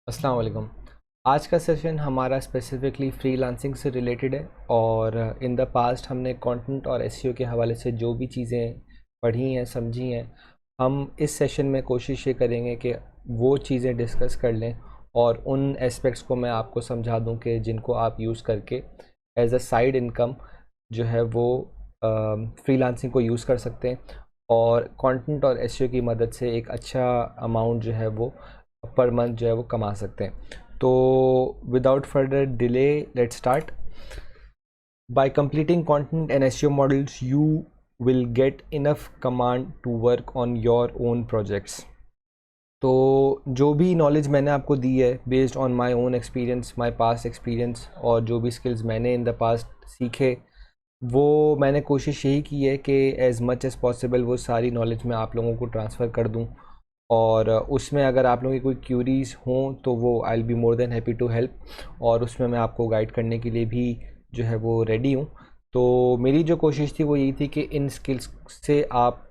अस्सलाम वालेकुम। आज का सेशन हमारा स्पेसिफ़िकली फ्रीलांसिंग से रिलेटेड है और इन द पास्ट हमने कंटेंट और एसईओ के हवाले से जो भी चीज़ें पढ़ी हैं, समझी हैं, हम इस सेशन में कोशिश ये करेंगे कि वो चीज़ें डिस्कस कर लें और उन एस्पेक्ट्स को मैं आपको समझा दूं कि जिनको आप यूज़ करके एज अ साइड इनकम जो है वो फ्रीलांसिंग को यूज़ कर सकते हैं और कंटेंट और एसईओ की मदद से एक अच्छा अमाउंट जो है वो पर मंथ जो है वो कमा सकते हैं। तो without further delay let's start. By completing content and SEO modules you will get enough command to work on your own projects. तो जो भी नॉलेज मैंने आपको दी है based on my own experience, my past experience और जो भी स्किल्स मैंने इन द पास्ट सीखे, वो मैंने कोशिश यही की है कि एज़ मच एज़ पॉसिबल वो सारी नॉलेज मैं आप लोगों को ट्रांसफ़र कर दूं और उसमें अगर आप लोगों की कोई क्यूरीज़ हों तो वो I will be more than happy to help और उसमें मैं आपको गाइड करने के लिए भी जो है वो रेडी हूँ। तो मेरी जो कोशिश थी वो यही थी कि इन स्किल्स से आप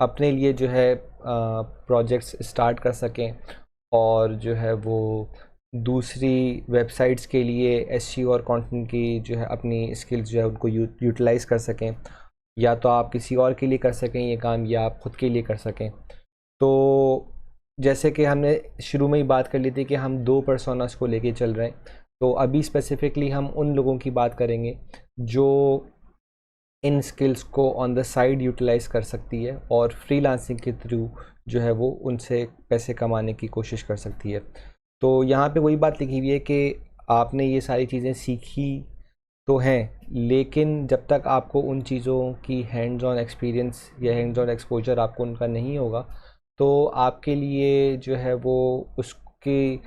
अपने लिए जो है प्रोजेक्ट्स स्टार्ट कर सकें और जो है वो दूसरी वेबसाइट्स के लिए एसईओ और कंटेंट की जो है अपनी स्किल्स जो है उनको यूटिलाइज़ कर सकें, या तो आप किसी और के लिए कर सकें ये काम या आप ख़ुद के लिए कर सकें। तो जैसे कि हमने शुरू में ही बात कर ली थी कि हम दो पर्सोनास को लेके चल रहे हैं, तो अभी स्पेसिफिकली हम उन लोगों की बात करेंगे जो इन स्किल्स को ऑन द साइड यूटिलाइज़ कर सकती है और फ्रीलांसिंग के थ्रू जो है वो उनसे पैसे कमाने की कोशिश कर सकती है। तो यहाँ पे वही बात लिखी हुई है कि आपने ये सारी चीज़ें सीखी तो हैं, लेकिन जब तक आपको उन चीज़ों की हैंड्स ऑन एक्सपीरियंस या हैंड्स ऑन एक्सपोजर आपको उनका नहीं होगा, तो आपके लिए जो है वो उसकी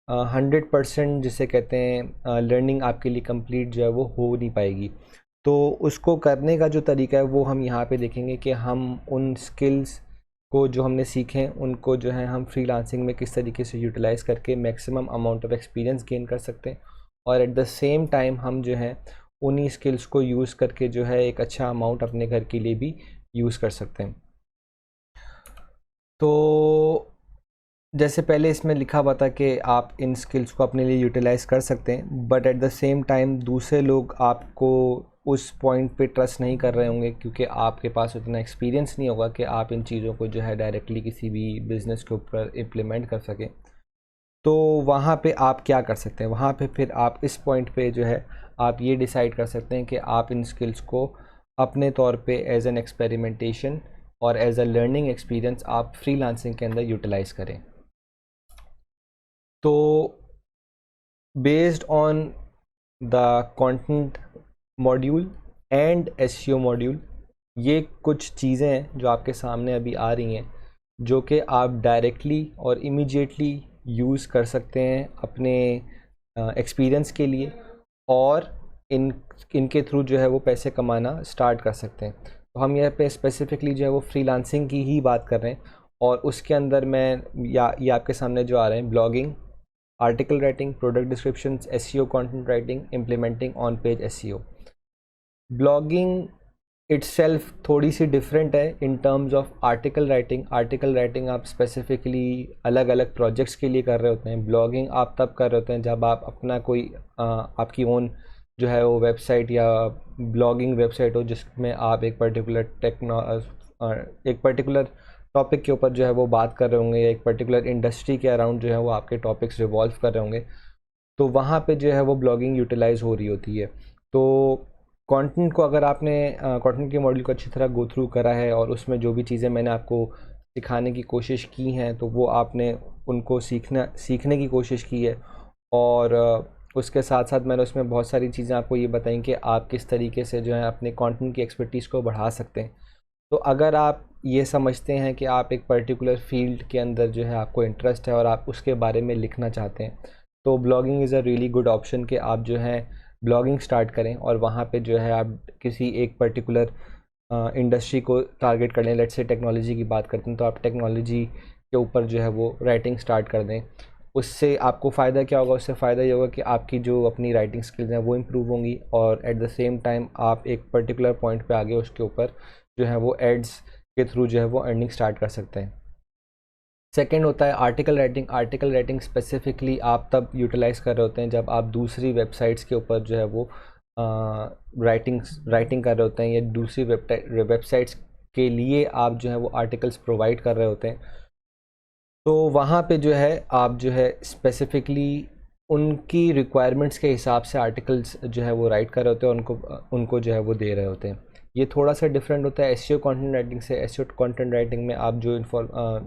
100% जिसे कहते हैं लर्निंग आपके लिए कंप्लीट जो है वो हो नहीं पाएगी। तो उसको करने का जो तरीका है वो हम यहाँ पे देखेंगे कि हम उन स्किल्स को जो हमने सीखे हैं उनको जो है हम फ्रीलांसिंग में किस तरीके से यूटिलाइज़ करके maximum amount of experience gain कर सकते हैं और एट द सेम टाइम हम जो है उन्हीं स्किल्स को यूज़ करके जो है एक अच्छा अमाउंट अपने घर के लिए भी यूज़ कर सकते हैं। तो जैसे पहले इसमें लिखा हुआ था कि आप इन स्किल्स को अपने लिए यूटिलाइज़ कर सकते हैं, but at the same time दूसरे लोग आपको उस पॉइंट पे ट्रस्ट नहीं कर रहे होंगे क्योंकि आपके पास उतना एक्सपीरियंस नहीं होगा कि आप इन चीज़ों को जो है डायरेक्टली किसी भी बिज़नेस के ऊपर इम्प्लीमेंट कर सकें। तो वहाँ पे आप क्या कर सकते हैं, वहाँ पे फिर आप इस पॉइंट पे जो है आप ये डिसाइड कर सकते हैं कि आप इन स्किल्स को अपने तौर पे एज एन एक्सपेरिमेंटेशन और एज अ लर्निंग एक्सपीरियंस आप फ्रीलांसिंग के अंदर यूटिलाइज़ करें। तो based on the content module and SEO module, ये कुछ चीज़ें हैं जो आपके सामने अभी आ रही हैं जो कि आप डायरेक्टली और इमीडिएटली यूज़ कर सकते हैं अपने एक्सपीरियंस के लिए और इन इनके थ्रू जो है वो पैसे कमाना स्टार्ट कर सकते हैं। तो हम यहाँ पे स्पेसिफिकली जो है वो फ्रीलांसिंग की ही बात कर रहे हैं और उसके अंदर मैं या ये आपके सामने जो आ रहे हैं blogging, article writing, product descriptions, SEO, content writing, implementing on page SEO. Blogging itself थोड़ी सी डिफरेंट है इन terms of article writing. Article writing आप स्पेसिफिकली अलग अलग प्रोजेक्ट्स के लिए कर रहे होते हैं। ब्लॉगिंग आप तब कर रहे होते हैं जब आप अपना कोई आपकी ओन जो है वो वेबसाइट या ब्लॉगिंग वेबसाइट हो जिसमें आप एक पर्टिकुलर टॉपिक के ऊपर जो है वो बात कर रहे होंगे या एक पर्टिकुलर इंडस्ट्री के अराउंड जो है वो आपके टॉपिक्स रिवॉल्व कर रहे होंगे, तो वहाँ पे जो है वो ब्लॉगिंग यूटिलाइज़ हो रही होती है। तो कंटेंट को अगर आपने कंटेंट के मॉड्यूल को अच्छी तरह गो थ्रू करा है और उसमें जो भी चीज़ें मैंने आपको सिखाने की कोशिश की हैं तो वो आपने उनको सीखने की कोशिश की है और उसके साथ साथ मैंने उसमें बहुत सारी चीज़ें आपको ये बताई कि आप किस तरीके से जो है अपने कंटेंट की एक्सपर्टीज़ को बढ़ा सकते हैं। तो अगर आप ये समझते हैं कि आप एक पर्टिकुलर फील्ड के अंदर जो है आपको इंटरेस्ट है और आप उसके बारे में लिखना चाहते हैं, तो blogging is a really good option कि आप जो है ब्लॉगिंग स्टार्ट करें और वहाँ पे जो है आप किसी एक पर्टिकुलर इंडस्ट्री को टारगेट कर लें। लेट्स से टेक्नोलॉजी की बात करते हैं तो आप टेक्नोलॉजी के ऊपर जो है वो राइटिंग स्टार्ट कर दें। उससे आपको फ़ायदा क्या होगा? उससे फ़ायदा ये होगा कि आपकी जो अपनी राइटिंग स्किल्स हैं वो इम्प्रूव होंगी और एट द सेम टाइम आप एक पर्टिकुलर पॉइंट पे आगे उसके ऊपर जो है वो एड्स के थ्रू जो है वो अर्निंग स्टार्ट कर सकते हैं। सेकंड होता है article writing. Article writing specifically आप तब यूटिलाइज़ कर रहे होते हैं जब आप दूसरी वेबसाइट्स के ऊपर जो है वो राइटिंग कर रहे होते हैं, या दूसरी वेबसाइट्स के लिए आप जो है वो आर्टिकल्स प्रोवाइड कर रहे होते हैं। तो वहाँ पे जो है आप जो है स्पेसिफिकली उनकी रिक्वायरमेंट्स के हिसाब से आर्टिकल्स जो है वो राइट कर रहे होते हैं, उनको जो है वो दे रहे होते हैं। ये थोड़ा सा डिफरेंट होता है एसईओ कंटेंट राइटिंग से। एसईओ कंटेंट राइटिंग में आप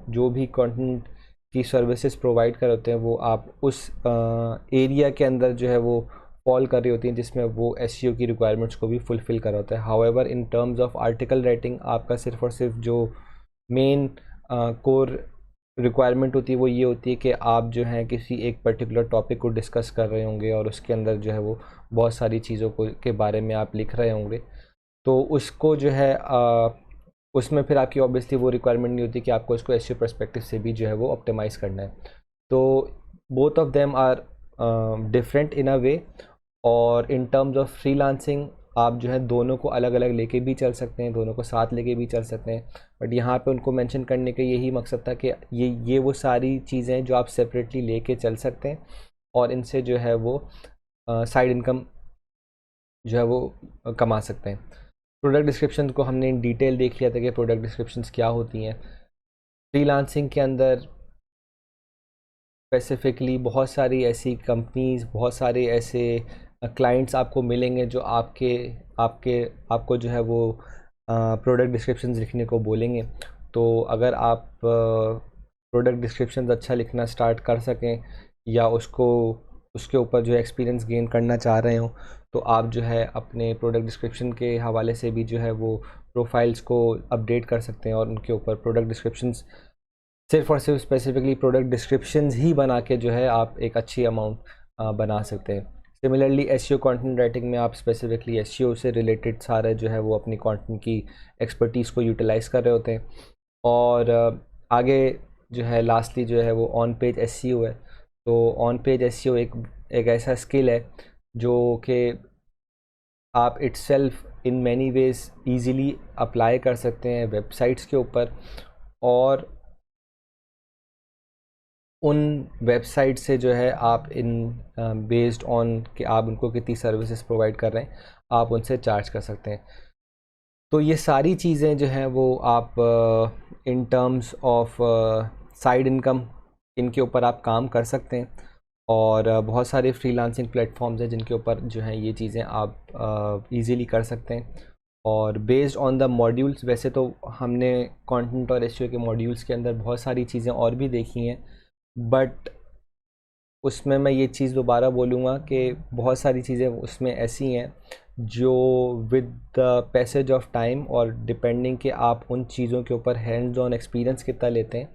जो भी कंटेंट की सर्विसेज प्रोवाइड कर होते हैं वो आप उस एरिया के अंदर जो है वो फॉल कर रही होती हैं जिसमें वो एसईओ की रिक्वायरमेंट्स को भी फुलफ़िल कर होता है। However in terms of article writing आपका सिर्फ और सिर्फ जो मेन कोर रिक्वायरमेंट होती है वो ये होती है कि आप जो हैं किसी एक पर्टिकुलर टॉपिक को डिस्कस कर रहे होंगे और उसके अंदर जो है वो बहुत सारी चीज़ों को के बारे में आप लिख रहे होंगे। तो उसको जो है उसमें फिर आपकी ऑब्वियसली वो रिक्वायरमेंट नहीं होती कि आपको इसको एसईओ पर्सपेक्टिव से भी जो है वो ऑप्टिमाइज़ करना है। तो both of them are different in a way. और इन टर्म्स ऑफ फ्रीलांसिंग आप जो है दोनों को अलग अलग लेके भी चल सकते हैं, दोनों को साथ लेके भी चल सकते हैं। बट यहाँ पे उनको मेंशन करने का यही मकसद था कि ये वो सारी चीज़ें जो आप सेपरेटली लेके चल सकते हैं और इनसे जो है वो साइड इनकम जो है वो कमा सकते हैं। प्रोडक्ट डिस्क्रिप्शन को हमने इन डिटेल देख लिया था कि प्रोडक्ट डिस्क्रिप्शंस क्या होती हैं। फ्रीलांसिंग के अंदर स्पेसिफिकली बहुत सारी ऐसी कंपनीज, बहुत सारे ऐसे क्लाइंट्स आपको मिलेंगे जो आपके आपके आपको जो है वो प्रोडक्ट डिस्क्रिप्शंस लिखने को बोलेंगे। तो अगर आप प्रोडक्ट डिस्क्रिप्शंस अच्छा लिखना स्टार्ट कर सकें या उसको उसके ऊपर जो है एक्सपीरियंस गेन करना चाह रहे हो, तो आप जो है अपने प्रोडक्ट डिस्क्रिप्शन के हवाले से भी जो है वो प्रोफाइल्स को अपडेट कर सकते हैं और उनके ऊपर प्रोडक्ट डिस्क्रिप्शंस सिर्फ और सिर्फ स्पेसिफिकली प्रोडक्ट डिस्क्रिप्शंस ही बना के जो है आप एक अच्छी अमाउंट बना सकते हैं। सिमिलरली एसईओ कंटेंट राइटिंग में आप स्पेसिफिकली एसईओ से रिलेटेड सारे जो है वो अपनी कंटेंट की एक्सपर्टीज़ को यूटिलाइज़ कर रहे होते हैं। और आगे जो है लास्टली जो है वो ऑन पेज एसईओ है। तो ऑन पेज एसईओ एक ऐसा स्किल है जो कि आप itself in many ways easily apply कर सकते हैं वेबसाइट्स के ऊपर, और उन वेबसाइट से जो है आप इन बेस्ड ऑन कि आप उनको कितनी सर्विसेज प्रोवाइड कर रहे हैं आप उनसे चार्ज कर सकते हैं। तो ये सारी चीज़ें जो हैं वो आप इन टर्म्स ऑफ साइड इनकम इनके ऊपर आप काम कर सकते हैं। और बहुत सारे फ्रीलांसिंग प्लेटफॉर्म्स हैं जिनके ऊपर जो है ये चीज़ें आप इजीली कर सकते हैं। और बेस्ड ऑन द मॉड्यूल्स, वैसे तो हमने कंटेंट और एसईओ के मॉड्यूल्स के अंदर बहुत सारी चीज़ें और भी देखी हैं, बट उसमें मैं ये चीज़ दोबारा बोलूँगा कि बहुत सारी चीज़ें उसमें ऐसी हैं जो with the passage of time और डिपेंडिंग कि आप उन चीज़ों के ऊपर हैंड्स ऑन एक्सपीरियंस कितना लेते हैं,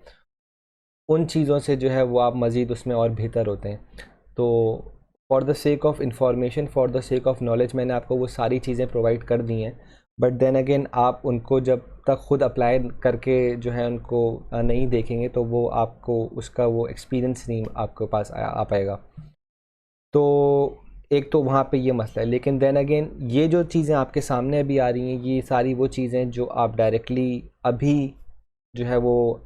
उन चीज़ों से जो है वो आप मज़ीद उसमें और बेहतर होते हैं। तो for the sake of information, for the sake of knowledge, मैंने आपको वो सारी चीज़ें प्रोवाइड कर दी हैं। बट देन अगेन आप उनको जब तक खुद अप्लाई करके जो है उनको नहीं देखेंगे तो वो आपको उसका वो एक्सपीरियंस नहीं आपके पास आ पाएगा। तो एक तो वहाँ पे ये मसला है। लेकिन देन अगेन ये जो चीज़ें आपके सामने अभी आ रही हैं ये सारी वो चीज़ें जो आप डायरेक्टली अभी जो है वो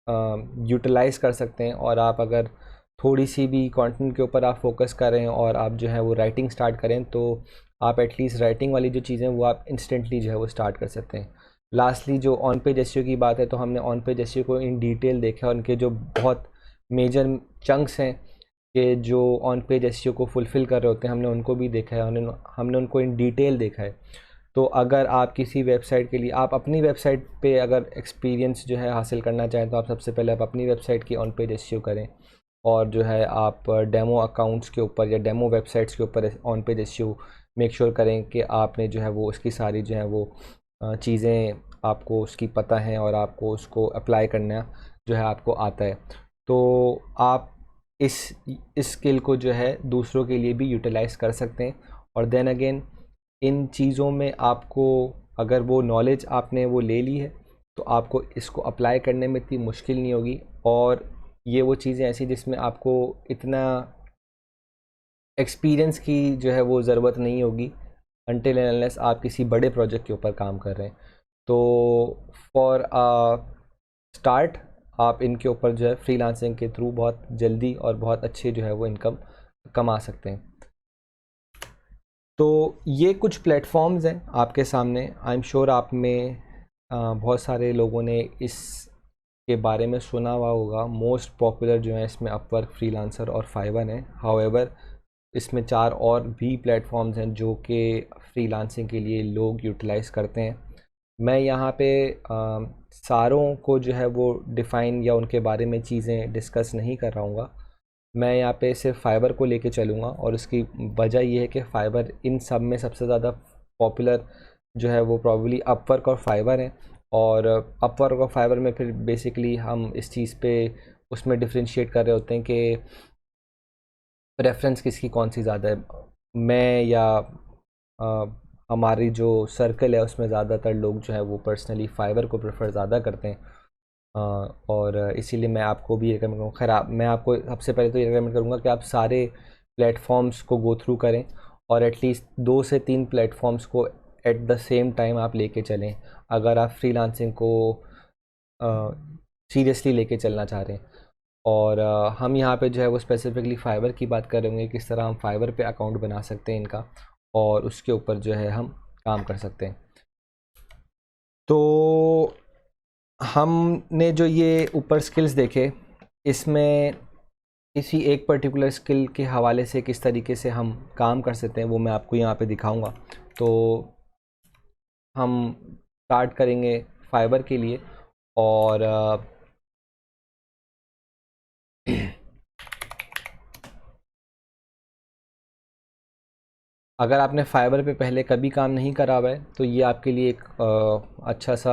यूटिलाइज़ कर सकते हैं। और आप अगर थोड़ी सी भी कंटेंट के ऊपर आप फोकस करें और आप जो है वो राइटिंग स्टार्ट करें तो आप एटलीस्ट राइटिंग वाली जो चीज़ें वो आप इंस्टेंटली जो है वो स्टार्ट कर सकते हैं। लास्टली जो ऑन पेज एसईओ की बात है, तो हमने ऑन पेज एसईओ को इन डिटेल देखा और उनके जो बहुत मेजर चंक्स हैं कि जो ऑन पेज एसईओ को फुलफ़िल कर रहे होते हैं, हमने उनको भी देखा है, हमने उनको इन डिटेल देखा है। तो अगर आप किसी वेबसाइट के लिए आप अपनी वेबसाइट पे अगर एक्सपीरियंस जो है हासिल करना चाहें तो आप सबसे पहले आप अपनी वेबसाइट की ऑन पेज एसईओ करें, और जो है आप डेमो अकाउंट्स के ऊपर या डेमो वेबसाइट्स के ऊपर on page SEO make sure करें कि आपने जो है वो उसकी सारी जो है वो चीज़ें आपको उसकी पता है और आपको उसको अप्लाई करना जो है आपको आता है। तो आप इस स्किल को जो है दूसरों के लिए भी यूटिलाइज़ कर सकते हैं। और देन अगेन इन चीज़ों में आपको अगर वो नॉलेज आपने वो ले ली है तो आपको इसको अप्लाई करने में इतनी मुश्किल नहीं होगी। और ये वो चीज़ें ऐसी जिसमें आपको इतना एक्सपीरियंस की जो है वो ज़रूरत नहीं होगी अनटिल एंड अनलेस आप किसी बड़े प्रोजेक्ट के ऊपर काम कर रहे हैं। तो फॉर स्टार्ट आप इनके ऊपर जो है फ्रीलांसिंग के थ्रू बहुत जल्दी और बहुत अच्छे जो है वो इनकम कमा सकते हैं। तो ये कुछ प्लेटफॉर्म्स हैं आपके सामने। आई एम श्योर आप में बहुत सारे लोगों ने इस के बारे में सुना हुआ होगा। मोस्ट पॉपुलर जो है इसमें अपवर्क, फ्रीलांसर और फाइवर हैं। हाउएवर इसमें 4 और भी प्लेटफॉर्म्स हैं जो कि फ्रीलांसिंग के लिए लोग यूटिलाइज़ करते हैं। मैं यहाँ पे सारों को जो है वो डिफ़ाइन या उनके बारे में चीज़ें डिस्कस नहीं कर रहा हूँ। मैं यहाँ पे सिर्फ फाइबर को लेके चलूँगा, और उसकी वजह ये है कि फ़ाइबर इन सब में सबसे ज़्यादा पॉपुलर जो है वो प्रॉब्ली अपवर्क और फाइबर है। और अपवर्क और फाइबर में फिर बेसिकली हम इस चीज़ पे उसमें डिफ्रेंशिएट कर रहे होते हैं कि प्रेफरेंस किसकी कौन सी ज़्यादा है। मैं या आ, हमारी जो सर्कल है उसमें ज़्यादातर लोग जो है वो पर्सनली फ़ाइबर को प्रेफर ज़्यादा करते हैं। और इसीलिए मैं आपको भी रिकमेंड करूँगा। खैर मैं आपको सबसे पहले तो ये रिकमेंड करूँगा कि आप सारे प्लेटफॉर्म्स को गो थ्रू करें, और एटलीस्ट 2 से 3 प्लेटफॉर्म्स को एट द सेम टाइम आप लेके चलें, अगर आप फ्रीलांसिंग को सीरियसली लेके चलना चाह रहे हैं। और हम यहाँ पे जो है वो स्पेसिफिकली फ़ाइबर की बात करेंगे, किस तरह हम फ़ाइबर पे अकाउंट बना सकते हैं इनका, और उसके ऊपर जो है हम काम कर सकते हैं। तो हमने जो ये ऊपर स्किल्स देखे, इसमें किसी एक पर्टिकुलर स्किल के हवाले से किस तरीके से हम काम कर सकते हैं वो मैं आपको यहाँ पे दिखाऊंगा। तो हम स्टार्ट करेंगे फाइबर के लिए। और अगर आपने फाइबर पे पहले कभी काम नहीं करा हुआ है तो ये आपके लिए एक अच्छा सा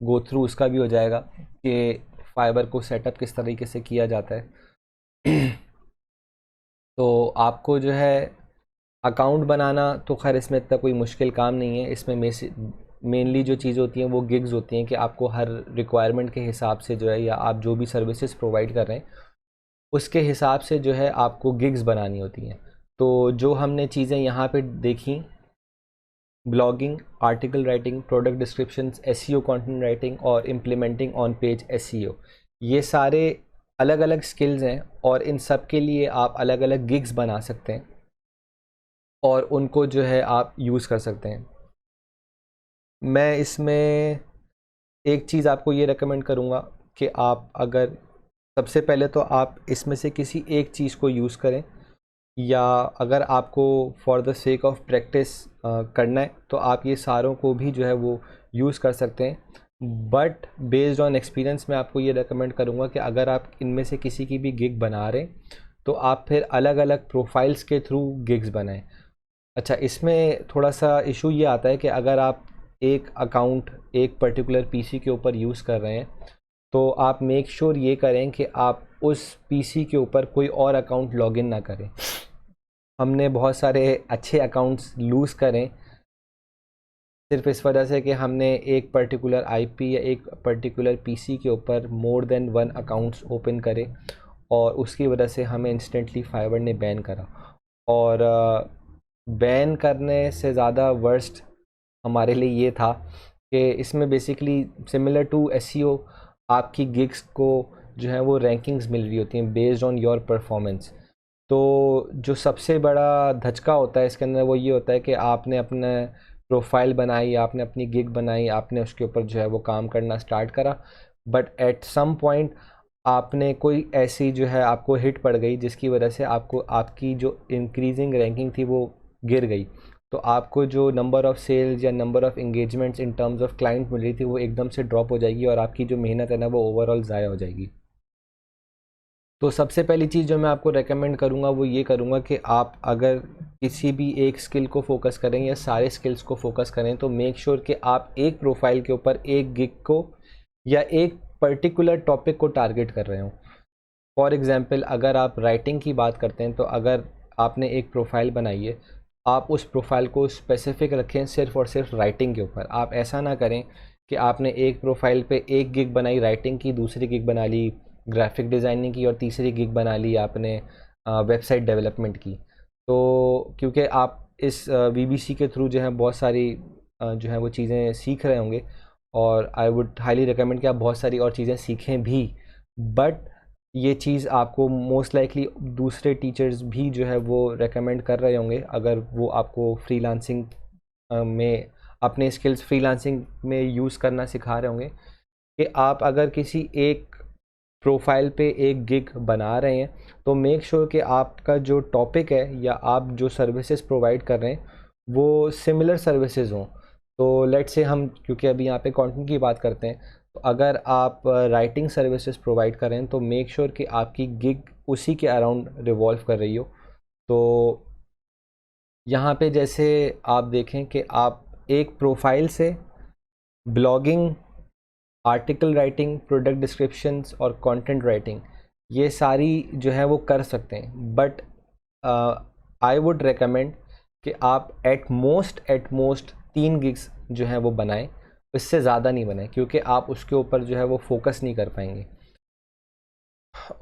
गो थ्रू उसका भी हो जाएगा कि फाइबर को सेटअप किस तरीके से किया जाता है। तो आपको जो है अकाउंट बनाना तो खैर इसमें इतना कोई मुश्किल काम नहीं है। इसमें मेनली जो चीज़ होती हैं वो गिग्स होती हैं कि आपको हर रिक्वायरमेंट के हिसाब से जो है, या आप जो भी सर्विसेज प्रोवाइड कर रहे हैं उसके हिसाब से जो है आपको गिग्स बनानी होती हैं। तो जो हमने चीज़ें यहाँ पे देखी, blogging, article writing, product descriptions, SEO, content writing और इम्प्लीमेंटिंग ऑन पेज एसईओ, ये सारे अलग अलग स्किल्स हैं, और इन सब के लिए आप अलग अलग गिग्स बना सकते हैं और उनको जो है आप यूज़ कर सकते हैं। मैं इसमें एक चीज़ आपको ये रेकमेंड करूँगा कि आप अगर सबसे पहले तो आप इसमें से किसी एक चीज़ को यूज़ करें, या अगर आपको for the sake of practice करना है तो आप ये सारों को भी जो है वो यूज़ कर सकते हैं। बट बेस्ड ऑन एक्सपीरियंस मैं आपको ये रेकमेंड करूँगा कि अगर आप इनमें से किसी की भी गिग बना रहे हैं तो आप फिर अलग अलग प्रोफाइल्स के थ्रू गिग्स बनाएं। अच्छा, इसमें थोड़ा सा इशू ये आता है कि अगर आप एक अकाउंट एक पर्टिकुलर पीसी के ऊपर यूज़ कर रहे हैं तो आप मेक श्योर ये करें कि आप उस पीसी के ऊपर कोई और अकाउंट लॉगिन ना करें। हमने बहुत सारे अच्छे अकाउंट्स लूज़ करें सिर्फ इस वजह से कि हमने एक पर्टिकुलर आईपी या एक पर्टिकुलर पीसी के ऊपर मोर देन 1 अकाउंट्स ओपन करे, और उसकी वजह से हमें इंस्टेंटली फाइबर ने बैन करा। और बैन करने से ज़्यादा वर्स्ट हमारे लिए ये था कि इसमें बेसिकली सिमिलर टू एसईओ आपकी गिग्स को जो है वो रैंकिंग्स मिल रही होती हैं बेस्ड ऑन योर परफॉर्मेंस। तो जो सबसे बड़ा धचका होता है इसके अंदर वो ये होता है कि आपने अपने प्रोफाइल बनाई, आपने अपनी गिग बनाई, आपने उसके ऊपर जो है वो काम करना स्टार्ट करा, बट एट सम पॉइंट आपने कोई ऐसी जो है आपको हिट पड़ गई जिसकी वजह से आपको आपकी जो इंक्रीजिंग रैंकिंग थी वो गिर गई। तो आपको जो नंबर ऑफ़ सेल्स या number of engagements in terms of client मिल रही थी वो एकदम से ड्रॉप हो जाएगी, और आपकी जो मेहनत है ना वो ओवरऑल ज़ाया हो जाएगी। तो सबसे पहली चीज़ जो मैं आपको रेकमेंड करूँगा वो ये करूँगा कि आप अगर किसी भी एक स्किल को फोकस करें या सारे स्किल्स को फोकस करें तो मेक श्योर कि आप एक प्रोफाइल के ऊपर एक गिग को या एक पर्टिकुलर टॉपिक को टारगेट कर रहे हो। फॉर एग्ज़ाम्पल अगर आप राइटिंग की बात करते हैं तो अगर आपने एक प्रोफाइल बनाई है, आप उस प्रोफाइल को स्पेसिफिक रखें सिर्फ और सिर्फ राइटिंग के ऊपर। आप ऐसा ना करें कि आपने एक प्रोफाइल पे एक गिग बनाई राइटिंग की, दूसरी गिग बना ली ग्राफिक डिज़ाइनिंग की, और तीसरी गिग बना ली आपने वेबसाइट डेवलपमेंट की। तो क्योंकि आप इस वीबीसी के थ्रू जो है बहुत सारी जो है वो चीज़ें सीख रहे होंगे, और आई वुड हाईली रिकमेंड कि आप बहुत सारी और चीज़ें सीखें भी, बट ये चीज़ आपको मोस्ट लाइकली दूसरे टीचर्स भी जो है वो रेकमेंड कर रहे होंगे, अगर वो आपको फ्रीलांसिंग में अपने स्किल्स फ्रीलांसिंग में यूज़ करना सिखा रहे होंगे, कि आप अगर किसी एक प्रोफाइल पे एक गिग बना रहे हैं तो मेक श्योर कि आपका जो टॉपिक है या आप जो सर्विसेज प्रोवाइड कर रहे हैं वो सिमिलर सर्विसेज हों। तो लेट्स से हम, क्योंकि अभी यहाँ पे कंटेंट की बात करते हैं, तो अगर आप राइटिंग सर्विसेज प्रोवाइड कर रहे हैं तो मेक श्योर कि आपकी गिग उसी के अराउंड रिवॉल्व कर रही हो। तो यहाँ पे जैसे आप देखें कि आप एक प्रोफाइल से blogging, article writing, product descriptions और कंटेंट राइटिंग, ये सारी जो है वो कर सकते हैं, बट आई वुड रेकमेंड कि आप एट मोस्ट 3 गिग्स जो हैं वो बनाएं, इससे ज़्यादा नहीं बनाएं, क्योंकि आप उसके ऊपर जो है वो फोकस नहीं कर पाएंगे।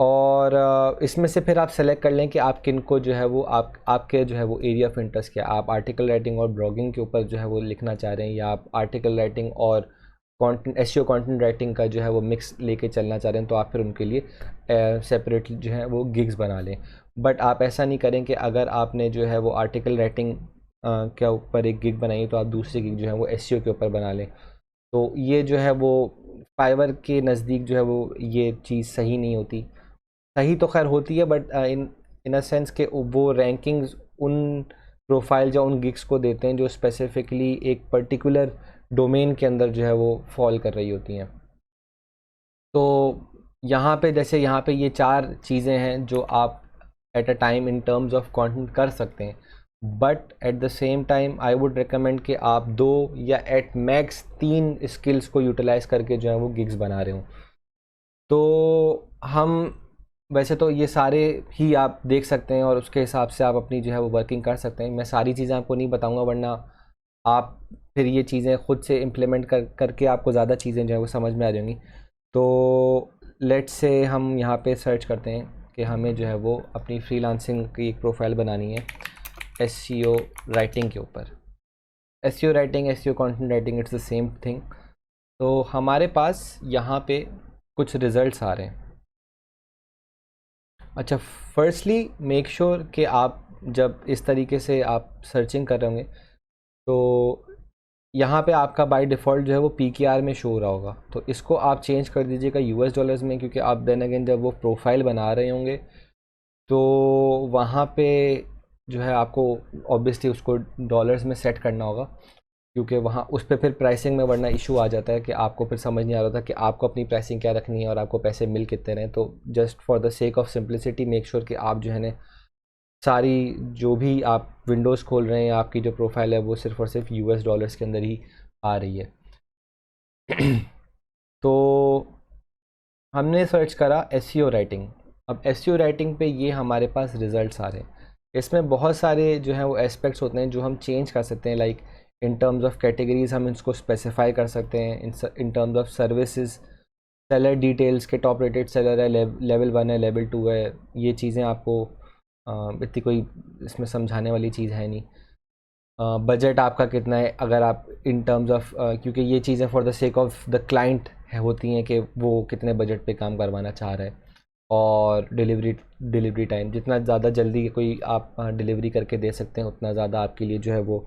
और इसमें से फिर आप सेलेक्ट कर लें कि आप किन को जो है वो आपके जो है वो एरिया ऑफ इंटरेस्ट क्या है। आप आर्टिकल राइटिंग और ब्लॉगिंग के ऊपर जो है वो लिखना चाह रहे हैं, या आप आर्टिकल राइटिंग और कंटेंट एसईओ कंटेंट राइटिंग का जो है वो मिक्स लेके चलना चाह रहे हैं, तो आप फिर उनके लिए सेपरेटली जो है वो गिग्स बना लें। बट आप ऐसा नहीं करें कि अगर आपने जो है वो आर्टिकल राइटिंग के ऊपर एक गिग बनाई तो आप दूसरी गिग जो है वो एसईओ के ऊपर बना लें। तो ये जो है वो फाइवर के नज़दीक जो है वो ये चीज़ सही नहीं होती। सही तो खैर होती है, बट इन अ सेंस के वो रैंकिंग्स उन प्रोफाइल या उन गिग्स को देते हैं जो स्पेसिफिकली एक पर्टिकुलर डोमेन के अंदर जो है वो फॉल कर रही होती हैं। तो यहाँ पे जैसे यहाँ पे ये 4 चीज़ें हैं जो आप at a time in terms of content कर सकते हैं, but at the same time I would recommend कि आप 2 या एट मैक्स 3 स्किल्स को यूटिलाइज करके जो है वो गिग्स बना रहे हों। तो हम वैसे तो ये सारे ही आप देख सकते हैं और उसके हिसाब से आप अपनी जो है वो वर्किंग कर सकते हैं। मैं सारी चीज़ें आपको नहीं बताऊंगा, वरना आप फिर ये चीज़ें खुद से इम्प्लीमेंट करके आपको ज़्यादा चीज़ें जो है वो समझ में आ जाएंगी। तो लेट्स से हम यहाँ पे सर्च करते हैं कि हमें जो है वो अपनी फ्रीलांसिंग की एक प्रोफाइल बनानी है एसईओ राइटिंग के ऊपर। SEO writing, SEO content writing, it's the same thing. तो हमारे पास यहाँ पे कुछ रिज़ल्ट्स आ रहे हैं। अच्छा, फर्स्टली मेक श्योर कि आप जब इस तरीके से आप सर्चिंग कर रहे होंगे तो यहाँ पे आपका बाय डिफ़ॉल्ट जो है वो पीकेआर में शो हो रहा होगा, तो इसको आप चेंज कर दीजिएगा यूएस डॉलर्स में, क्योंकि आप देन अगेन जब वो प्रोफाइल बना रहे होंगे तो वहाँ पे जो है आपको ऑब्वियसली उसको डॉलर्स में सेट करना होगा, क्योंकि वहाँ उस पर फिर प्राइसिंग में वरना इशू आ जाता है कि आपको फिर समझ नहीं आ रहा था कि आपको अपनी प्राइसिंग क्या रखनी है और आपको पैसे मिल कितने रहे। तो just for the sake of simplicity make sure कि आप जो है ना सारी जो भी आप विंडोज़ खोल रहे हैं, आपकी जो प्रोफाइल है वो सिर्फ़ और सिर्फ यूएस डॉलर्स के अंदर ही आ रही है। तो हमने सर्च करा एसईओ राइटिंग। अब एसईओ राइटिंग पे ये हमारे पास रिज़ल्ट्स आ रहे हैं। इसमें बहुत सारे जो हैं वो एस्पेक्ट्स होते हैं जो हम चेंज कर सकते हैं, like in terms of categories हम इसको स्पेसिफाई कर सकते हैं। In terms of services, seller details के टॉप रेटेड सेलर है, लेवल 1 है, लेवल 2 है, ये चीज़ें आपको इतनी कोई इसमें समझाने वाली चीज़ है नहीं। बजट आपका कितना है, अगर आप इन टर्म्स ऑफ क्योंकि ये चीज़ें for the sake of the client होती हैं कि वो कितने बजट पे काम करवाना चाह रहा है, और डिलीवरी टाइम जितना ज़्यादा जल्दी कोई आप डिलीवरी करके दे सकते हैं उतना ज़्यादा आपके लिए जो है वो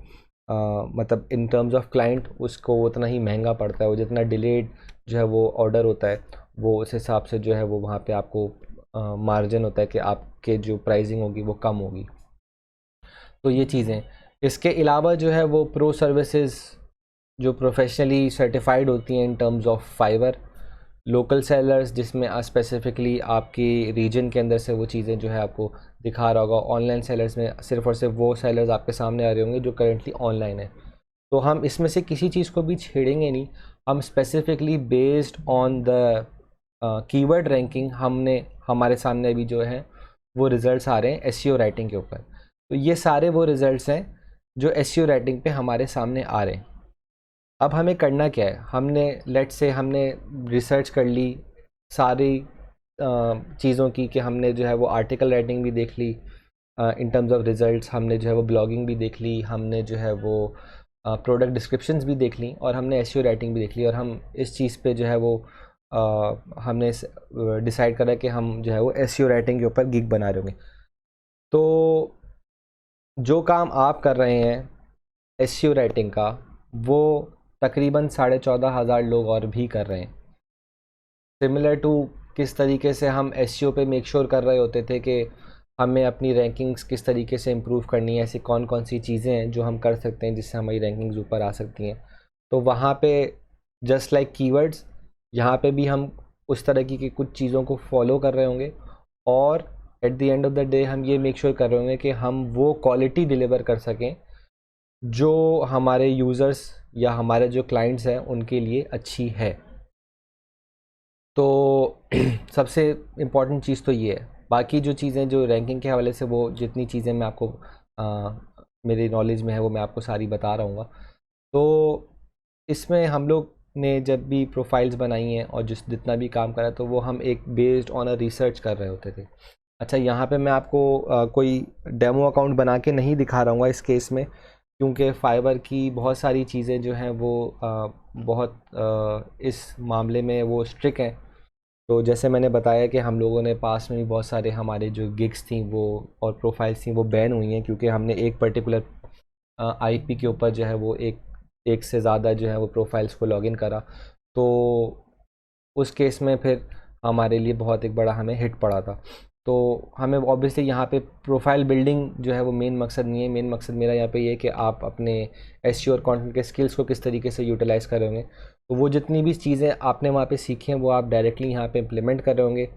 मतलब इन टर्म्स ऑफ क्लाइंट उसको उतना ही महंगा पड़ता है। वो जितना डिलेड जो है वो ऑर्डर होता है वो उस हिसाब से जो है वो वहाँ पे आपको मार्जिन होता है कि आपके जो प्राइसिंग होगी वो कम होगी। तो ये चीज़ें, इसके अलावा जो है वो प्रो सर्विसेज जो प्रोफेशनली सर्टिफाइड होती हैं in terms of Fiverr, local sellers जिसमें स्पेसिफिकली आपकी रीजन के अंदर से वो चीज़ें जो है आपको दिखा रहा होगा। ऑनलाइन सेलर्स में सिर्फ और सिर्फ वो सेलर्स आपके सामने आ रहे होंगे जो करेंटली ऑनलाइन है। तो हम इसमें से किसी चीज़ को भी छेड़ेंगे नहीं, हम specifically based on the keyword ranking हमने हमारे सामने अभी जो है वो रिज़ल्ट्स आ रहे हैं एसईओ राइटिंग के ऊपर। तो ये सारे वो रिज़ल्ट्स हैं जो एसईओ राइटिंग पे हमारे सामने आ रहे हैं। अब हमें करना क्या है, हमने लेट्स से हमने रिसर्च कर ली सारी चीज़ों की, कि हमने जो है वो आर्टिकल राइटिंग भी देख ली इन टर्म्स ऑफ रिज़ल्ट्स, हमने जो है वो ब्लॉगिंग भी देख ली, हमने जो है वो प्रोडक्ट डिस्क्रिप्शंस भी देख ली और हमने एसईओ राइटिंग भी देख ली, और हम इस चीज़ पे जो है वो हमने डिसाइड करा कि हम जो है वो एसईओ राइटिंग के ऊपर गिग बना रहे होंगे। तो जो काम आप कर रहे हैं एसईओ राइटिंग का, वो तकरीबन 14,500 लोग और भी कर रहे हैं। सिमिलर टू किस तरीके से हम एसईओ पे मेक श्योर कर रहे होते थे कि हमें अपनी रैंकिंग्स किस तरीके से इम्प्रूव करनी है, ऐसी कौन कौन सी चीज़ें हैं जो हम कर सकते हैं जिससे हमारी रैंकिंग्स ऊपर आ सकती हैं। तो वहाँ पे जस्ट लाइक कीवर्ड्स, यहाँ पे भी हम उस तरह की कुछ चीज़ों को फॉलो कर रहे होंगे, और eight the end of the day हम ये मेक श्योर कर रहे होंगे कि हम वो क्वालिटी डिलीवर कर सकें जो हमारे यूज़र्स या हमारे जो क्लाइंट्स हैं उनके लिए अच्छी है। तो सबसे इम्पॉर्टेंट चीज़ तो ये है। बाकी जो चीज़ें जो रैंकिंग के हवाले से, वो जितनी चीज़ें मैं आपको मेरी नॉलेज में है वो मैं आपको सारी बता रहा हूँ। तो इसमें हम लोग ने जब भी प्रोफाइल्स बनाई हैं और जितना भी काम करा, तो वो हम एक बेस्ड ऑन अ रिसर्च कर रहे होते थे। अच्छा, यहाँ पे मैं आपको कोई डेमो अकाउंट बना के नहीं दिखा रहा हूँ इस केस में, क्योंकि फाइवर की बहुत सारी चीज़ें जो हैं वो बहुत इस मामले में वो स्ट्रिक्ट हैं। तो जैसे मैंने बताया कि हम लोगों ने पास में भी बहुत सारे हमारे जो गिग्स थी वो और प्रोफाइल्स थी वो बैन हुई हैं, क्योंकि हमने एक पर्टिकुलर आईपी के ऊपर जो है वो एक से ज़्यादा जो है वो प्रोफाइल्स को लॉगिन करा। तो उस केस में फिर हमारे लिए बहुत एक बड़ा हमें हिट पड़ा था। तो हमें ऑब्वियसली यहाँ पे प्रोफाइल बिल्डिंग जो है वो मेन मकसद नहीं है। मेन मकसद मेरा यहाँ पे ये है कि आप अपने एसईओ और कंटेंट के स्किल्स को किस तरीके से यूटिलाइज़ कर रहे होंगे। तो वो जितनी भी चीज़ें आपने वहाँ पे सीखी हैं वो आप डायरेक्टली यहाँ पे इम्प्लीमेंट कर रहे होंगे।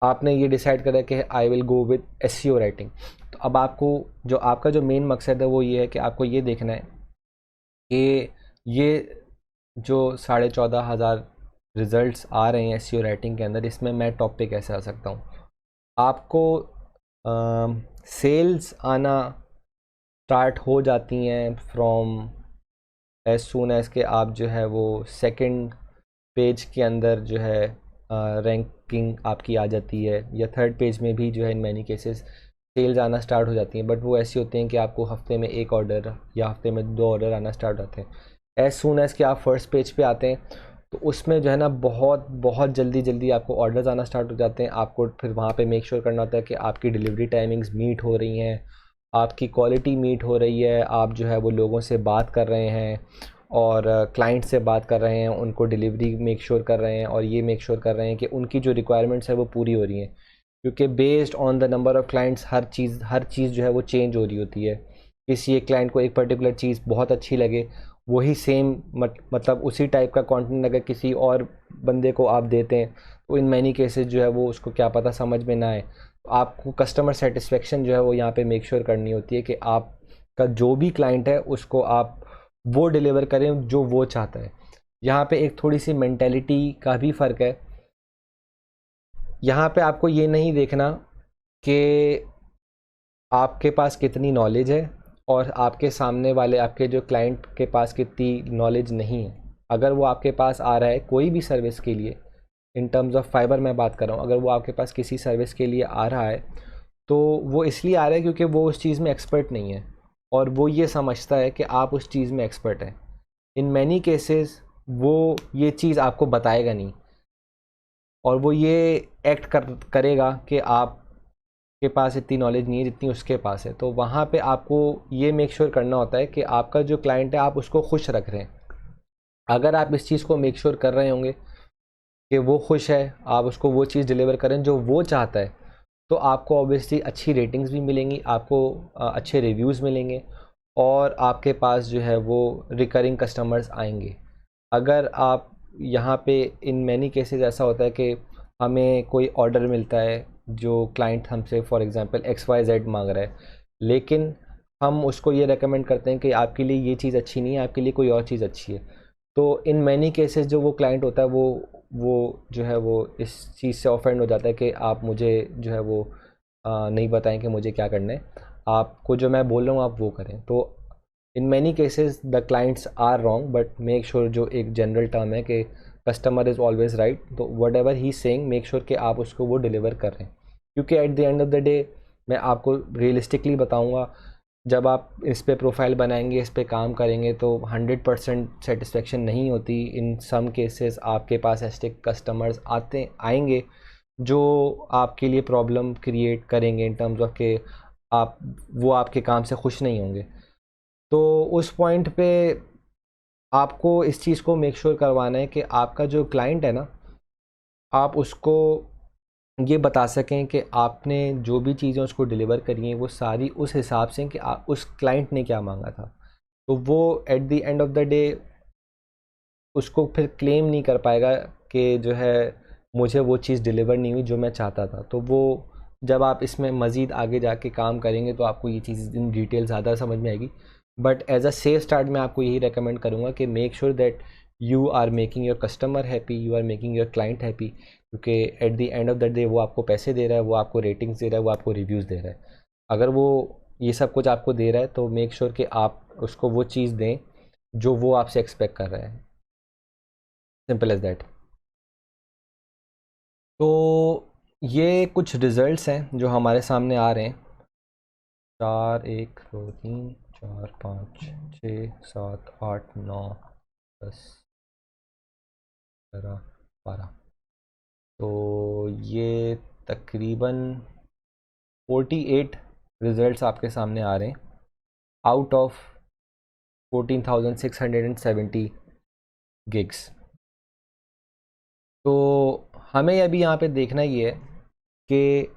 आपने ये डिसाइड करा कि I will go with SEO writing. तो अब आपको जो आपका जो मेन मकसद है वो ये है कि आपको ये देखना है कि ये जो 14,500 रिज़ल्ट्स आ रहे हैं एसईओ राइटिंग के अंदर, इसमें मैं टॉप पे कैसे आ सकता हूँ। आपको सेल्स आना स्टार्ट हो जाती हैं फ्रॉम एज सून एज के आप जो है वो सेकंड पेज के अंदर जो है रैंकिंग आपकी आ जाती है, या थर्ड पेज में भी जो है इन मैनी केसेस सेल्स आना स्टार्ट हो जाती हैं। बट वो ऐसी होती हैं कि आपको हफ्ते में एक ऑर्डर या हफ्ते में 2 ऑर्डर आना स्टार्ट होते हैं। एज सून एज कि आप फर्स्ट पेज पे आते हैं तो उसमें जो है ना बहुत बहुत जल्दी जल्दी आपको ऑर्डर्स आना स्टार्ट हो जाते हैं। आपको फिर वहाँ पे मेक श्योर करना होता है कि आपकी डिलीवरी टाइमिंग्स मीट हो रही हैं, आपकी क्वालिटी मीट हो रही है, आप जो है वो लोगों से बात कर रहे हैं और क्लाइंट से बात कर रहे हैं, उनको डिलीवरी मेक श्योर कर रहे हैं, और ये मेक श्योर कर रहे हैं कि उनकी जो रिक्वायरमेंट्स है वो पूरी हो रही हैं। क्योंकि based on the number of clients हर चीज़ जो है वो चेंज हो रही होती है। किसी एक क्लाइंट को एक पर्टिकुलर चीज़ बहुत अच्छी लगे, वही सेम मतलब उसी टाइप का कंटेंट अगर किसी और बंदे को आप देते हैं तो इन मैनी केसेस जो है वो उसको क्या पता समझ में ना आए। तो आपको कस्टमर सेटिस्फेक्शन जो है वो यहाँ पे मेक श्योर करनी होती है कि आपका जो भी क्लाइंट है उसको आप वो डिलीवर करें जो वो चाहता है। यहाँ पे एक थोड़ी सी मेंटेलिटी का भी फ़र्क है। यहाँ पे आपको ये नहीं देखना कि आपके पास कितनी नॉलेज है और आपके सामने वाले आपके जो क्लाइंट के पास कितनी नॉलेज नहीं है। अगर वो आपके पास आ रहा है कोई भी सर्विस के लिए, इन टर्म्स ऑफ फाइबर मैं बात कर रहा हूँ, अगर वो आपके पास किसी सर्विस के लिए आ रहा है तो वो इसलिए आ रहा है क्योंकि वो उस चीज़ में एक्सपर्ट नहीं है और वो ये समझता है कि आप उस चीज़ में एक्सपर्ट हैं। इन मैनी केसेस वो ये चीज़ आपको बताएगा नहीं, और वो ये एक्ट करेगा कि आप के पास इतनी नॉलेज नहीं है जितनी उसके पास है। तो वहाँ पे आपको ये मेक श्योर करना होता है कि आपका जो क्लाइंट है आप उसको खुश रख रहे हैं। अगर आप इस चीज़ को मेक श्योर कर रहे होंगे कि वो खुश है, आप उसको वो चीज़ डिलीवर करें जो वो चाहता है, तो आपको ऑब्वियसली अच्छी रेटिंग्स भी मिलेंगी, आपको अच्छे रिव्यूज़ मिलेंगे, और आपके पास जो है वो रिकरिंग कस्टमर्स आएंगे। अगर आप यहाँ पे इन मैनी केसेस ऐसा होता है कि हमें कोई ऑर्डर मिलता है जो क्लाइंट हमसे फॉर एग्जांपल XYZ मांग रहा है, लेकिन हम उसको ये रेकमेंड करते हैं कि आपके लिए ये चीज़ अच्छी नहीं है, आपके लिए कोई और चीज़ अच्छी है। तो इन मैनी केसेस जो वो क्लाइंट होता है वो जो है वो इस चीज़ से ऑफेंड हो जाता है कि आप मुझे जो है वो नहीं बताएं कि मुझे क्या करना है, आपको जो मैं बोल रहा हूँ आप वो करें। तो in many cases the clients are wrong, but make sure, जो एक जनरल टर्म है कि कस्टमर इज़ ऑलवेज राइट, तो whatever he saying make sure कि आप उसको वो डिलीवर कर रहे हैं। क्योंकि at the end of the day मैं आपको रियलिस्टिकली बताऊंगा जब आप इस पे प्रोफाइल बनाएंगे, इस पे काम करेंगे, तो 100% सेटिस्फेक्शन नहीं होती। इन सम केसेस आपके पास ऐसे कस्टमर्स आएंगे जो आपके लिए प्रॉब्लम क्रिएट करेंगे इन टर्म्स ऑफ के आप वो आपके काम से खुश नहीं होंगे। तो उस पॉइंट पे आपको इस चीज़ को मेक श्योर करवाना है कि आपका जो क्लाइंट है ना, आप उसको ये बता सकें कि आपने जो भी चीज़ें उसको डिलीवर करी हैं वो सारी उस हिसाब से कि उस क्लाइंट ने क्या मांगा था। तो वो eight the end of the day उसको फिर क्लेम नहीं कर पाएगा कि जो है मुझे वो चीज़ डिलीवर नहीं हुई जो मैं चाहता था। तो वो जब आप इसमें मज़ीद आगे जाके काम करेंगे तो आपको ये चीज़ इन डिटेल ज़्यादा समझ में आएगी। But as a safe start मैं आपको यही रेकमेंड करूँगा कि make sure that you are making your customer happy, you are making your client happy, क्योंकि at the end of the day वो आपको पैसे दे रहा है, वो आपको रेटिंग्स दे रहा है, वो आपको रिव्यूज़ दे रहा है। अगर वो ये सब कुछ आपको दे रहा है तो मेक श्योर कि आप उसको वो चीज़ दें जो वो आपसे एक्सपेक्ट कर रहा है। Simple as that. तो ये कुछ रिज़ल्ट्स हैं जो हमारे सामने आ रहे हैं। 4 1 2 3 4 5 6 7 8 9 10 11 12। तो ये तकरीबन 48 रिज़ल्ट्स आपके सामने आ रहे हैं आउट ऑफ 14,670 गिग्स। तो हमें अभी यहाँ पे देखना ये है कि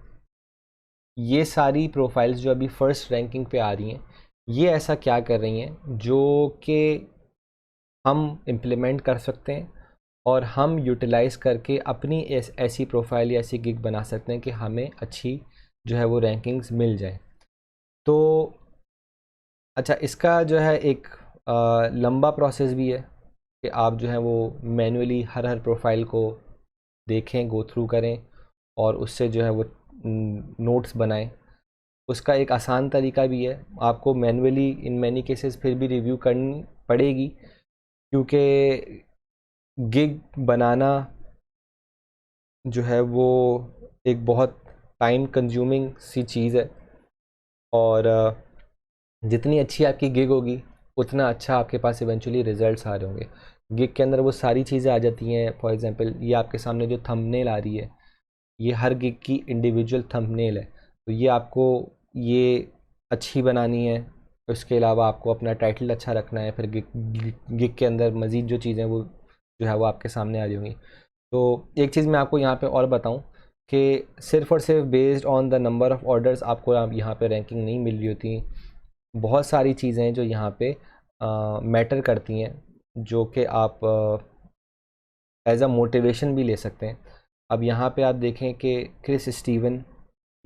ये सारी प्रोफाइल्स जो अभी फर्स्ट रैंकिंग पे आ रही हैं ये ऐसा क्या कर रही हैं जो कि हम इम्प्लीमेंट कर सकते हैं और हम यूटिलाइज़ करके अपनी ऐसी प्रोफाइल या ऐसी गिग बना सकते हैं कि हमें अच्छी जो है वो रैंकिंग्स मिल जाए। तो अच्छा, इसका जो है एक लंबा प्रोसेस भी है कि आप जो है वो मैनुअली हर प्रोफाइल को देखें, गो थ्रू करें और उससे जो है वो नोट्स बनाएं। उसका एक आसान तरीका भी है, आपको मैनुअली इन मैनी केसेस फिर भी रिव्यू करनी पड़ेगी क्योंकि गिग बनाना जो है वो एक बहुत टाइम कंज्यूमिंग सी चीज़ है और जितनी अच्छी आपकी गिग होगी उतना अच्छा आपके पास इवेंचुअली रिजल्ट्स आ रहे होंगे। गिग के अंदर वो सारी चीज़ें आ जाती हैं। फॉर एग्जांपल ये आपके सामने जो थंबनेल आ रही है ये हर गिग की इंडिविजुअल थंबनेल है, तो ये आपको ये अच्छी बनानी है। उसके अलावा आपको अपना टाइटल अच्छा रखना है। फिर गिग के अंदर मज़ीद जो चीज़ें वो जो है वो आपके सामने आ रही होंगी। तो एक चीज़ मैं आपको यहाँ पे और बताऊँ कि सिर्फ़ और सिर्फ based on the number of orders आपको यहाँ पे रैंकिंग नहीं मिल रही होती। बहुत सारी चीज़ें हैं जो यहाँ पे मैटर करती हैं जो कि आप एज अ मोटिवेशन भी ले सकते हैं। अब यहाँ पे आप देखें कि क्रिस स्टीवन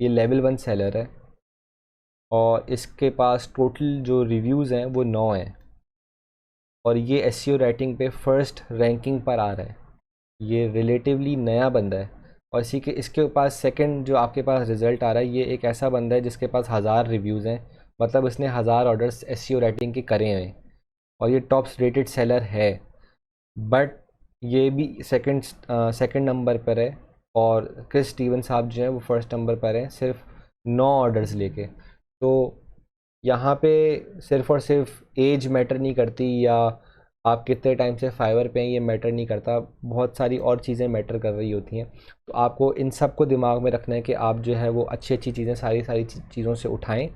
ये लेवल 1 सेलर है और इसके पास टोटल जो रिव्यूज़ हैं वो 9 हैं और ये एसईओ रेटिंग पे फर्स्ट रैंकिंग पर आ रहा है। ये रिलेटिवली नया बंदा है और इसी के इसके पास सेकंड जो आपके पास रिज़ल्ट आ रहा है ये एक ऐसा बंदा है जिसके पास 1000 रिव्यूज़ हैं, मतलब इसने 1000 ऑर्डर्स एसईओ रेटिंग के करे हैं और ये टॉप रेटेड सेलर है। बट ये भी सेकंड नंबर पर है और क्रिस स्टीवन साहब जो हैं वो फर्स्ट नंबर पर हैं सिर्फ 9 ऑर्डर्स लेके। तो यहाँ पे सिर्फ और सिर्फ एज मैटर नहीं करती या आप कितने टाइम से फाइवर पे हैं ये मैटर नहीं करता, बहुत सारी और चीज़ें मैटर कर रही होती हैं। तो आपको इन सब को दिमाग में रखना है कि आप जो है वो अच्छी अच्छी चीज़ें सारी सारी चीज़ों से उठाएं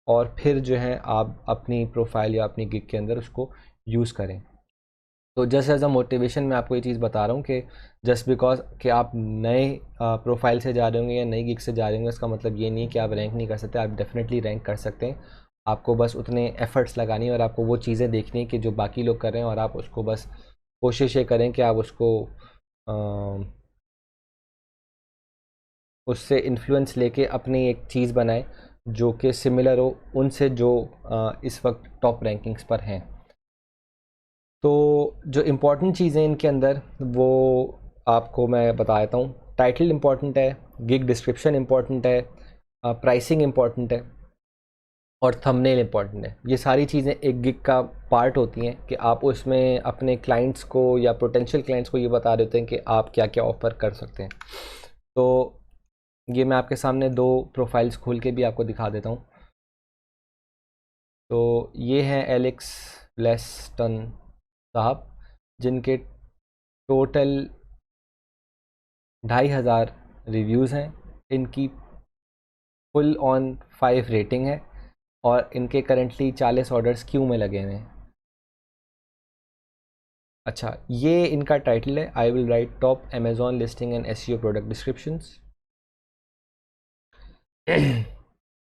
और फिर जो है आप अपनी प्रोफाइल या अपनी गिग के अंदर उसको यूज़ करें। तो जस्ट एज अ मोटिवेशन मैं आपको ये चीज़ बता रहा हूँ कि जस्ट बिकॉज कि आप नए प्रोफाइल से जा रहे होंगे या नई गिग से जा रहे होंगे इसका मतलब ये नहीं कि आप रैंक नहीं कर सकते। आप डेफिनेटली रैंक कर सकते हैं। आपको बस उतने एफर्ट्स लगानी है और आपको वो चीज़ें देखनी है कि जो बाकी लोग कर रहे हैं और आप उसको बस कोशिश ये करें कि आप उसको उससे इन्फ्लुएंस लेके अपनी एक चीज़ बनाएं जो कि सिमिलर हो उनसे जो इस वक्त टॉप रैंकिंग्स पर हैं। तो जो इम्पोर्टेंट चीज़ें इनके अंदर वो आपको मैं बता देता हूँ। टाइटल इम्पोर्टेंट है, गिग डिस्क्रिप्शन इम्पोर्टेंट है, प्राइसिंग इम्पोर्टेंट है और थंबनेल इम्पोर्टेंट है। ये सारी चीज़ें एक गिग का पार्ट होती हैं कि आप उसमें अपने क्लाइंट्स को या पोटेंशियल क्लाइंट्स को ये बता रहे होते हैं कि आप क्या क्या ऑफ़र कर सकते हैं। तो ये मैं आपके सामने दो प्रोफाइल्स खोल के भी आपको दिखा देता हूँ। तो ये हैं एलेक्स ब्लेस्टन साहब, जिनके टोटल 2500 रिव्यूज़ हैं। इनकी फुल ऑन 5 रेटिंग है और इनके करंटली 40 ऑर्डर्स क्यू में लगे हुए हैं। अच्छा, ये इनका टाइटल है, I will write top Amazon listing and SEO product descriptions.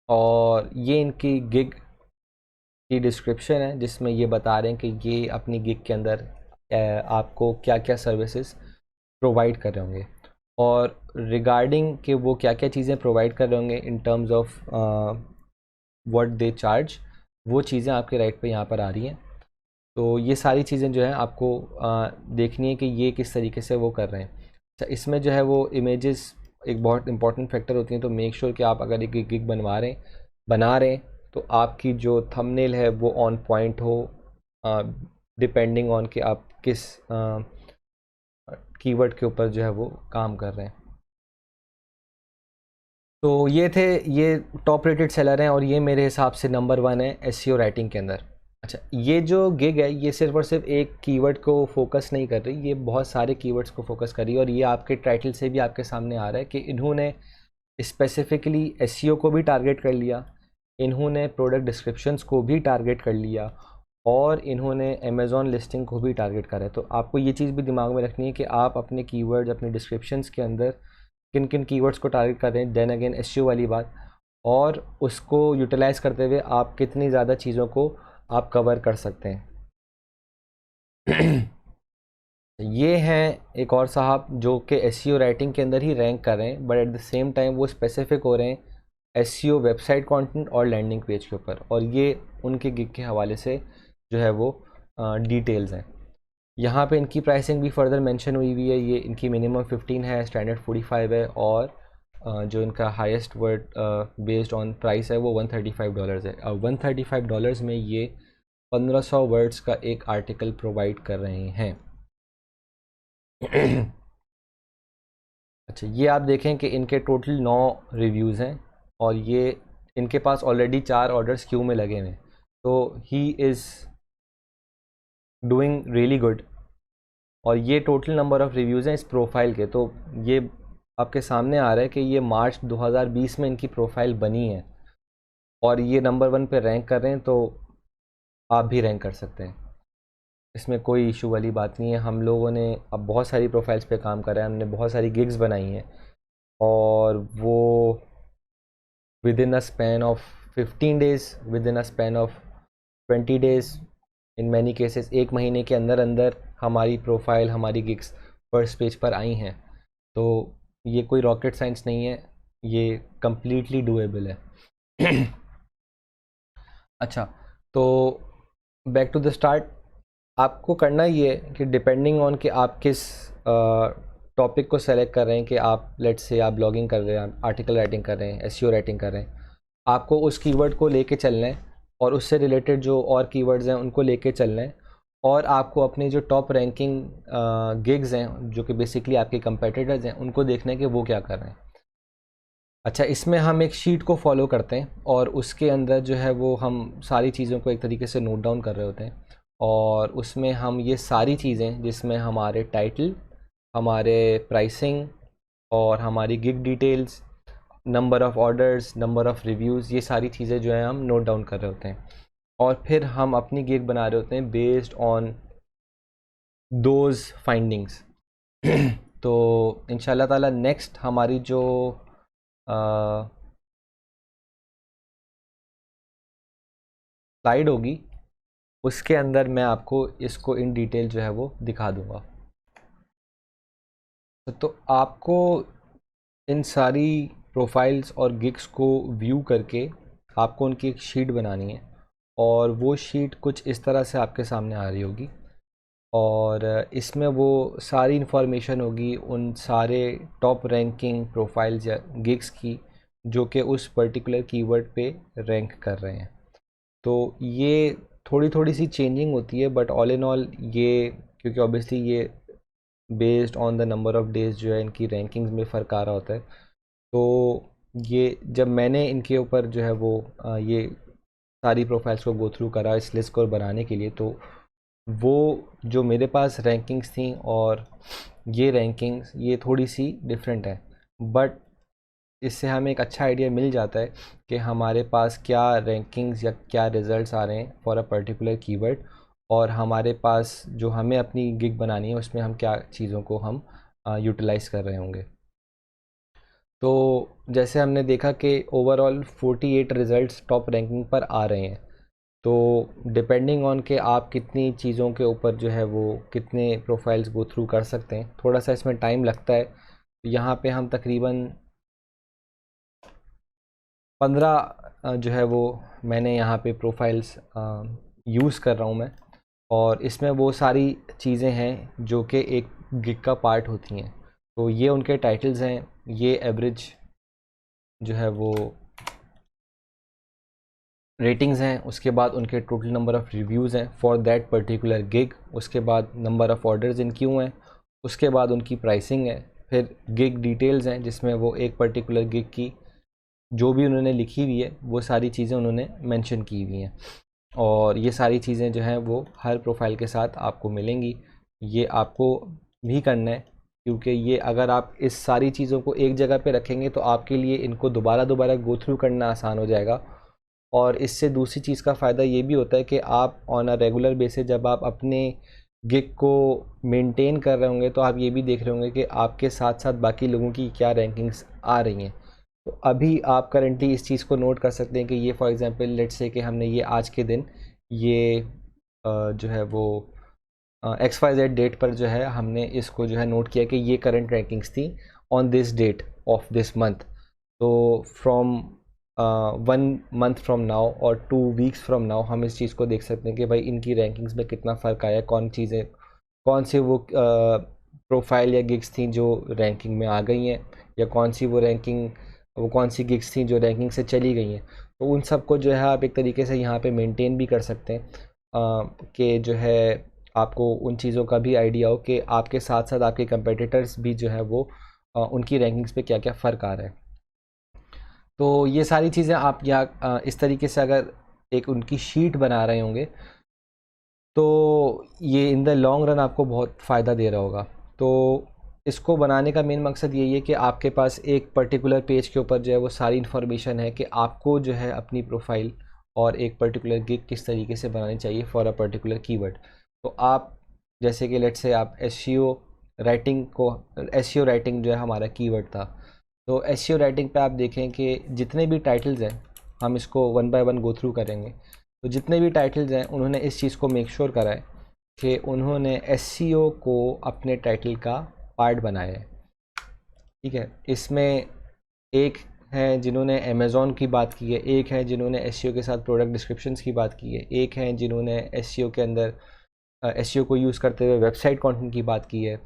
और ये इनकी गिग की डिस्क्रिप्शन है, जिसमें ये बता रहे हैं कि ये अपनी गिग के अंदर आपको क्या क्या सर्विसेज प्रोवाइड कर रहे होंगे, और रिगार्डिंग कि वो क्या क्या चीज़ें प्रोवाइड कर रहे होंगे इन terms of what they charge, वो चीज़ें आपके राइट पे यहाँ पर आ रही हैं। तो ये सारी चीज़ें जो है आपको देखनी है कि ये किस तरीके से वो कर रहे हैं। अच्छा, इसमें जो है वो इमेजेस एक बहुत इंपॉर्टेंट फैक्टर होती हैं, तो मेक श्योर कि आप अगर एक गिग बना रहे हैं तो आपकी जो थंबनेल है वो ऑन पॉइंट हो, डिपेंडिंग ऑन कि आप किस कीवर्ड के ऊपर जो है वो काम कर रहे हैं। तो ये टॉप रेटेड सेलर हैं और ये मेरे हिसाब से नंबर 1 है एसईओ राइटिंग के अंदर। अच्छा, ये जो गिग है ये सिर्फ और सिर्फ एक कीवर्ड को फोकस नहीं कर रही, ये बहुत सारे कीवर्ड्स को फोकस कर रही है, और ये आपके टाइटल से भी आपके सामने आ रहा है कि इन्होंने स्पेसिफिकली एसईओ को भी टारगेट कर लिया, इन्होंने प्रोडक्ट डिस्क्रिप्शंस को भी टारगेट कर लिया, और इन्होंने अमेज़ॉन लिस्टिंग को भी टारगेट करा है। तो आपको ये चीज़ भी दिमाग में रखनी है कि आप अपने कीवर्ड्स अपने डिस्क्रिप्शंस के अंदर किन किन कीवर्ड्स को टारगेट कर रहे हैं, देन अगेन एसईओ वाली बात, और उसको यूटिलाइज़ करते हुए आप कितनी ज़्यादा चीज़ों को आप कवर कर सकते हैं। ये हैं एक और साहब जो कि एसईओ राइटिंग के अंदर ही रैंक कर रहे हैं, but at the same time वो स्पेसिफिक हो रहे हैं एसईओ वेबसाइट कंटेंट और लैंडिंग पेज के ऊपर, और ये उनके गिग के हवाले से जो है वो डिटेल्स हैं। यहाँ पे इनकी प्राइसिंग भी फर्दर मेंशन हुई है, ये इनकी मिनिमम 15 है, स्टैंडर्ड 45 है, और जो इनका highest word based on price है वो $135 है। और $135 में ये 1500 वर्ड्स का एक आर्टिकल प्रोवाइड कर रहे हैं। अच्छा, ये आप देखें कि इनके टोटल 9 रिव्यूज़ हैं, और ये इनके पास ऑलरेडी 4 ऑर्डर्स क्यू में लगे हुए हैं, तो he is doing really good. और ये टोटल नंबर ऑफ़ रिव्यूज़ हैं इस प्रोफाइल के, तो ये आपके सामने आ रहा है कि ये मार्च 2020 में इनकी प्रोफाइल बनी है, और ये नंबर 1 पे रैंक कर रहे हैं, तो आप भी रैंक कर सकते हैं, इसमें कोई इशू वाली बात नहीं है। हम लोगों ने अब बहुत सारी प्रोफाइल्स पे काम करा है, हमने बहुत सारी गिग्स बनाई हैं, और वो with in a span of 15 days, with in a span of 20 days, in many cases 1 महीने के अंदर अंदर हमारी प्रोफाइल हमारी गिग्स फर्स्ट पेज पर आई हैं। तो ये कोई रॉकेट साइंस नहीं है, ये कम्प्लीटली डूएबल है। अच्छा, तो बैक टू द स्टार्ट, आपको करना ये है कि डिपेंडिंग ऑन कि आप किस टॉपिक को सेलेक्ट कर रहे हैं, कि आप लेट्स से आप ब्लॉगिंग कर रहे हैं, आर्टिकल राइटिंग कर रहे हैं, एसईओ राइटिंग कर रहे हैं, आपको उस कीवर्ड को लेके चलना है, और उससे रिलेटेड जो और कीवर्ड्स हैं उनको लेके चलना है, और आपको अपनी जो टॉप रैंकिंग गिग्स हैं जो कि बेसिकली आपके कंपेटिटर्स हैं उनको देखना है कि वो क्या कर रहे हैं। अच्छा, इसमें हम एक शीट को फॉलो करते हैं, और उसके अंदर जो है वो हम सारी चीज़ों को एक तरीके से नोट डाउन कर रहे होते हैं, और उसमें हम ये सारी चीज़ें जिसमें हमारे टाइटल, हमारे प्राइसिंग, और हमारी gig details, number of orders, number of reviews, ये सारी चीज़ें जो हैं हम नोट डाउन कर रहे होते हैं, और फिर हम अपनी गिग बना रहे होते हैं बेस्ड ऑन दोज फाइंडिंग्स। तो इंशाल्लाह ताला नेक्स्ट हमारी जो स्लाइड होगी उसके अंदर मैं आपको इसको इन डिटेल जो है वो दिखा दूंगा। तो आपको इन सारी प्रोफाइल्स और गिग्स को व्यू करके आपको उनकी एक शीट बनानी है, और वो शीट कुछ इस तरह से आपके सामने आ रही होगी, और इसमें वो सारी इन्फॉर्मेशन होगी उन सारे टॉप रैंकिंग प्रोफाइल्स या गिग्स की जो कि उस पर्टिकुलर कीवर्ड पे रैंक कर रहे हैं। तो ये थोड़ी थोड़ी सी चेंजिंग होती है, बट ऑल इन ऑल ये, क्योंकि ऑब्वियसली ये based on the number of days जो है इनकी रैंकिंग्स में फ़र्क आ रहा होता है। तो ये जब मैंने इनके ऊपर जो है वो ये सारी प्रोफाइल्स को गो थ्रू करा इस लिस्ट को बनाने के लिए, तो वो जो मेरे पास रैंकिंग्स थी और ये रैंकिंग्स ये थोड़ी सी डिफरेंट है, बट इससे हमें एक अच्छा आइडिया मिल जाता है कि हमारे पास क्या रैंकिंग्स या क्या रिजल्ट्स आ रहे हैं फॉर अ पर्टिकुलर कीवर्ड, और हमारे पास जो हमें अपनी गिग बनानी है उसमें हम क्या चीज़ों को हम यूटिलाइज़ कर रहे होंगे। तो जैसे हमने देखा कि ओवरऑल 48 रिज़ल्ट्स टॉप रैंकिंग पर आ रहे हैं। तो डिपेंडिंग ऑन के आप कितनी चीज़ों के ऊपर जो है वो कितने प्रोफाइल्स गो थ्रू कर सकते हैं, थोड़ा सा इसमें टाइम लगता है। यहाँ पे हम तकरीबन 15 जो है वो मैंने यहाँ पे प्रोफाइल्स यूज़ कर रहा हूँ मैं, और इसमें वो सारी चीज़ें हैं जो कि एक गिग का पार्ट होती हैं। तो ये उनके टाइटल्स हैं, ये एवरेज जो है वो रेटिंग्स हैं, उसके बाद उनके टोटल नंबर ऑफ़ रिव्यूज़ हैं फॉर दैट पर्टिकुलर गिग, उसके बाद नंबर ऑफ़ ऑर्डर्स इनकी हुए हैं, उसके बाद उनकी प्राइसिंग है, फिर गिग डिटेल्स हैं जिसमें वो एक पर्टिकुलर गिग की जो भी उन्होंने लिखी हुई है वो सारी चीज़ें उन्होंने मेंशन की हुई हैं, और ये सारी चीज़ें जो हैं वो हर प्रोफाइल के साथ आपको मिलेंगी। ये आपको भी करना है, क्योंकि ये अगर आप इस सारी चीज़ों को एक जगह पे रखेंगे तो आपके लिए इनको दोबारा दोबारा गो थ्रू करना आसान हो जाएगा। और इससे दूसरी चीज़ का फ़ायदा ये भी होता है कि आप ऑन अ रेगुलर बेसिस जब आप अपने गिग को मेंटेन कर रहे होंगे तो आप ये भी देख रहे होंगे कि आपके साथ साथ बाकी लोगों की क्या रैंकिंग्स आ रही हैं। तो अभी आप करेंटली इस चीज़ को नोट कर सकते हैं कि ये फॉर एग्जांपल लेट्स से कि हमने ये आज के दिन ये जो है वो XYZ डेट पर जो है हमने इसको जो है नोट किया कि ये करंट रैंकिंग्स थी on this date of this month. तो फ्रॉम 1 मंथ फ्रॉम नाउ और 2 वीक्स फ्रॉम नाउ हम इस चीज़ को देख सकते हैं कि भाई इनकी रैंकिंग्स में कितना फ़र्क आया, कौन सी वो प्रोफाइल या गिग्स थी जो रैंकिंग में आ गई हैं, या वो कौन सी गिग्स थी जो रैंकिंग से चली गई हैं। तो उन सब को जो है आप एक तरीके से यहाँ पे मेंटेन भी कर सकते हैं कि जो है आपको उन चीज़ों का भी आइडिया हो कि आपके साथ साथ आपके कंपेटिटर्स भी जो है वो उनकी रैंकिंग्स पे क्या क्या फ़र्क आ रहा है। तो ये सारी चीज़ें आप यहाँ इस तरीके से अगर एक उनकी शीट बना रहे होंगे तो ये इन द लॉन्ग रन आपको बहुत फ़ायदा दे रहा होगा। तो इसको बनाने का मेन मकसद यही है कि आपके पास एक पर्टिकुलर पेज के ऊपर जो है वो सारी इन्फॉर्मेशन है कि आपको जो है अपनी प्रोफाइल और एक पर्टिकुलर गिग किस तरीके से बनानी चाहिए फॉर अ पर्टिकुलर कीवर्ड। तो आप जैसे कि लेट्स से आप एसईओ राइटिंग जो है हमारा कीवर्ड था, तो एसईओ राइटिंग पे आप देखें कि जितने भी टाइटल्स हैं, हम इसको one by one go through करेंगे। तो जितने भी टाइटल्स हैं उन्होंने इस चीज़ को मेक श्योर करा है कि उन्होंने एसईओ को अपने टाइटल का पार्ट बनाया है। ठीक है, इसमें एक हैं जिन्होंने अमेज़ॉन की बात की है, एक है जिन्होंने एसईओ के साथ प्रोडक्ट डिस्क्रिप्शंस की बात की है, एक है जिन्होंने एसईओ के अंदर एसईओ को यूज़ करते हुए वेबसाइट कंटेंट की बात की है,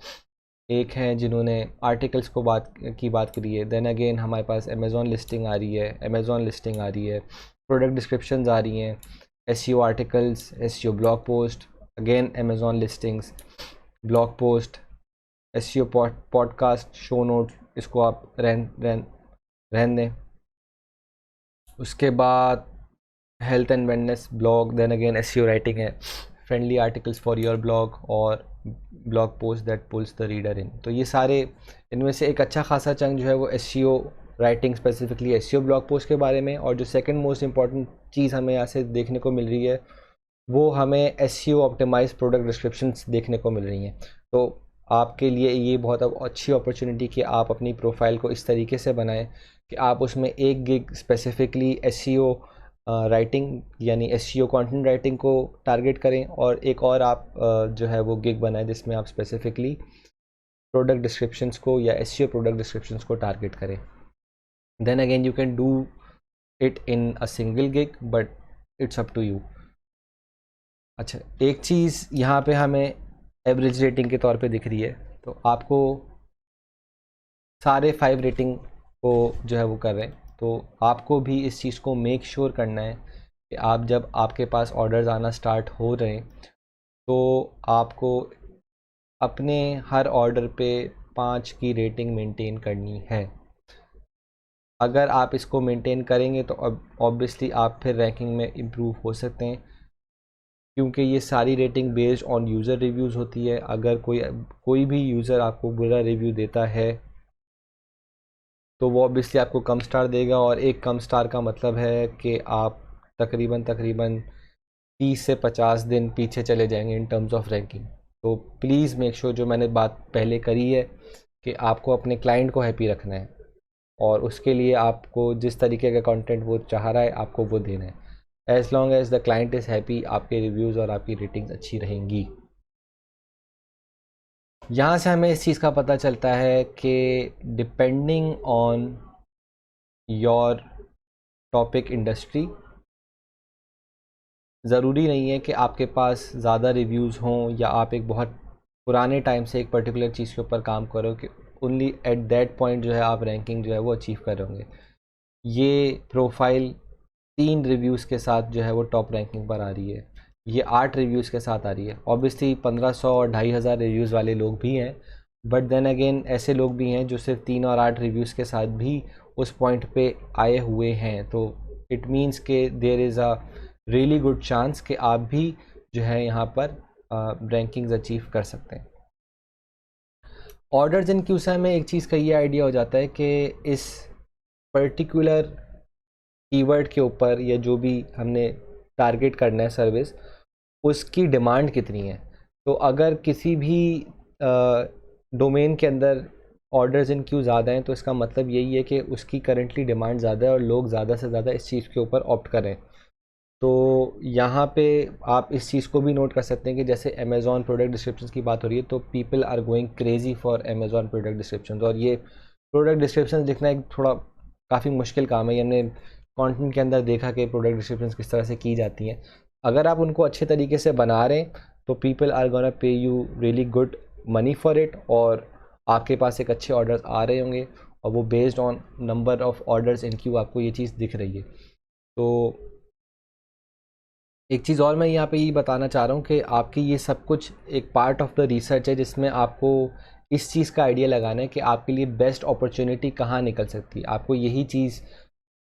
एक हैं जिन्होंने आर्टिकल्स की बात करी है। देन अगेन हमारे पास अमेज़ॉन लिस्टिंग आ रही है, प्रोडक्ट डिस्क्रिप्शंस आ रही हैं, SEO articles, SEO blog post, again Amazon listings, blog post, SEO podcast, show notes, इसको आप रहन दें। उसके बाद health and wellness blog, then again SEO writing है, friendly articles for your blog और blog post that pulls the reader in. तो ये सारे इनमें से एक अच्छा खासा चंक जो है वो SEO writing, specifically SEO blog post के बारे में। और जो सेकंड मोस्ट इंपॉर्टेंट चीज़ हमें यहाँ से देखने को मिल रही है वो हमें एसईओ ऑप्टिमाइज प्रोडक्ट डिस्क्रिप्शंस देखने को मिल रही हैं। तो आपके लिए ये बहुत अच्छी अपॉर्चुनिटी कि आप अपनी प्रोफाइल को इस तरीके से बनाएं कि आप उसमें एक गिग स्पेसिफिकली एसईओ राइटिंग यानी एसईओ कंटेंट राइटिंग को टारगेट करें, और एक और आप जो है वो गिग बनाएं जिसमें आप स्पेसिफिकली प्रोडक्ट डिस्क्रिप्शंस को या एसईओ प्रोडक्ट डिस्क्रिप्शंस को टारगेट करें। Then again you can do it in a single gig, but it's up to you. अच्छा, एक चीज़ यहाँ पे हमें एवरेज रेटिंग के तौर पे दिख रही है, तो आपको सारे 5 रेटिंग को जो है वो कर रहे हैं, तो आपको भी इस चीज़ को मेक श्योर करना है कि आप जब आपके पास ऑर्डर्स आना स्टार्ट हो रहे हैं तो आपको अपने हर ऑर्डर पे 5 की रेटिंग मेंटेन करनी है। अगर आप इसको मेंटेन करेंगे तो ऑब्वियसली आप फिर रैंकिंग में इम्प्रूव हो सकते हैं, क्योंकि ये सारी rating based on user reviews होती है। अगर कोई भी यूज़र आपको बुरा रिव्यू देता है तो वो ऑब्वियसली आपको कम स्टार देगा, और एक कम स्टार का मतलब है कि आप तकरीबन तकरीबन 30 से 50 दिन पीछे चले जाएंगे इन टर्म्स ऑफ रैंकिंग। तो प्लीज़ मेक श्योर, जो मैंने बात पहले करी है, कि आपको अपने क्लाइंट को हैप्पी रखना है, और उसके लिए आपको जिस तरीके का कंटेंट वो चाह रहा है आपको वो देना है। As long as the client is happy, आपके रिव्यूज़ और आपकी रेटिंग्स अच्छी रहेंगी। यहाँ से हमें इस चीज़ का पता चलता है कि depending on your topic industry, ज़रूरी नहीं है कि आपके पास ज़्यादा रिव्यूज़ हों या आप एक बहुत पुराने टाइम से एक पर्टिकुलर चीज़ के ऊपर काम करो कि ओनली एट दैट पॉइंट जो है आप रैंकिंग जो है वो अचीव कर रहे होंगे। ये प्रोफाइल 3 रिव्यूज़ के साथ जो है वो टॉप रैंकिंग पर आ रही है, ये 8 रिव्यूज़ के साथ आ रही है। ऑब्वियसली 1500 और 2500 रिव्यूज़ वाले लोग भी हैं, बट देन अगेन ऐसे लोग भी हैं जो सिर्फ 3 और 8 रिव्यूज़ के साथ भी उस पॉइंट पे आए हुए हैं। तो इट मीन्स के there is a really good chance कि आप भी जो है यहाँ पर रैंकिंग्स अचीव कर सकते हैं। ऑर्डर्स इन क्यू से हमें एक चीज़ का ये आइडिया हो जाता है कि इस पर्टिकुलर कीवर्ड के ऊपर या जो भी हमने टारगेट करना है सर्विस, उसकी डिमांड कितनी है। तो अगर किसी भी डोमेन के अंदर ऑर्डर्स इन क्यू ज़्यादा हैं तो इसका मतलब यही है कि उसकी करंटली डिमांड ज़्यादा है और लोग ज़्यादा से ज़्यादा इस चीज़ के ऊपर ऑप्ट करें। तो यहाँ पे आप इस चीज़ को भी नोट कर सकते हैं कि जैसे अमेज़ॉन प्रोडक्ट डिस्क्रिप्शन की बात हो रही है तो people are going crazy for Amazon product description. और ये प्रोडक्ट डिस्क्रिप्शन लिखना एक थोड़ा काफ़ी मुश्किल काम है। ये हमने कंटेंट के अंदर देखा कि प्रोडक्ट डिस्क्रिप्शन किस तरह से की जाती हैं। अगर आप उनको अच्छे तरीके से बना रहे हैं तो people are gonna pay you really good money for it, और आपके पास एक अच्छे ऑर्डर्स आ रहे होंगे, और वो based on number of orders in Q आपको ये चीज़ दिख रही है। तो एक चीज़ और मैं यहाँ पे ये बताना चाह रहा हूँ कि आपकी ये सब कुछ एक पार्ट ऑफ द रिसर्च है, जिसमें आपको इस चीज़ का आइडिया लगाना है कि आपके लिए बेस्ट अपॉर्चुनिटी कहाँ निकल सकती है। आपको यही चीज़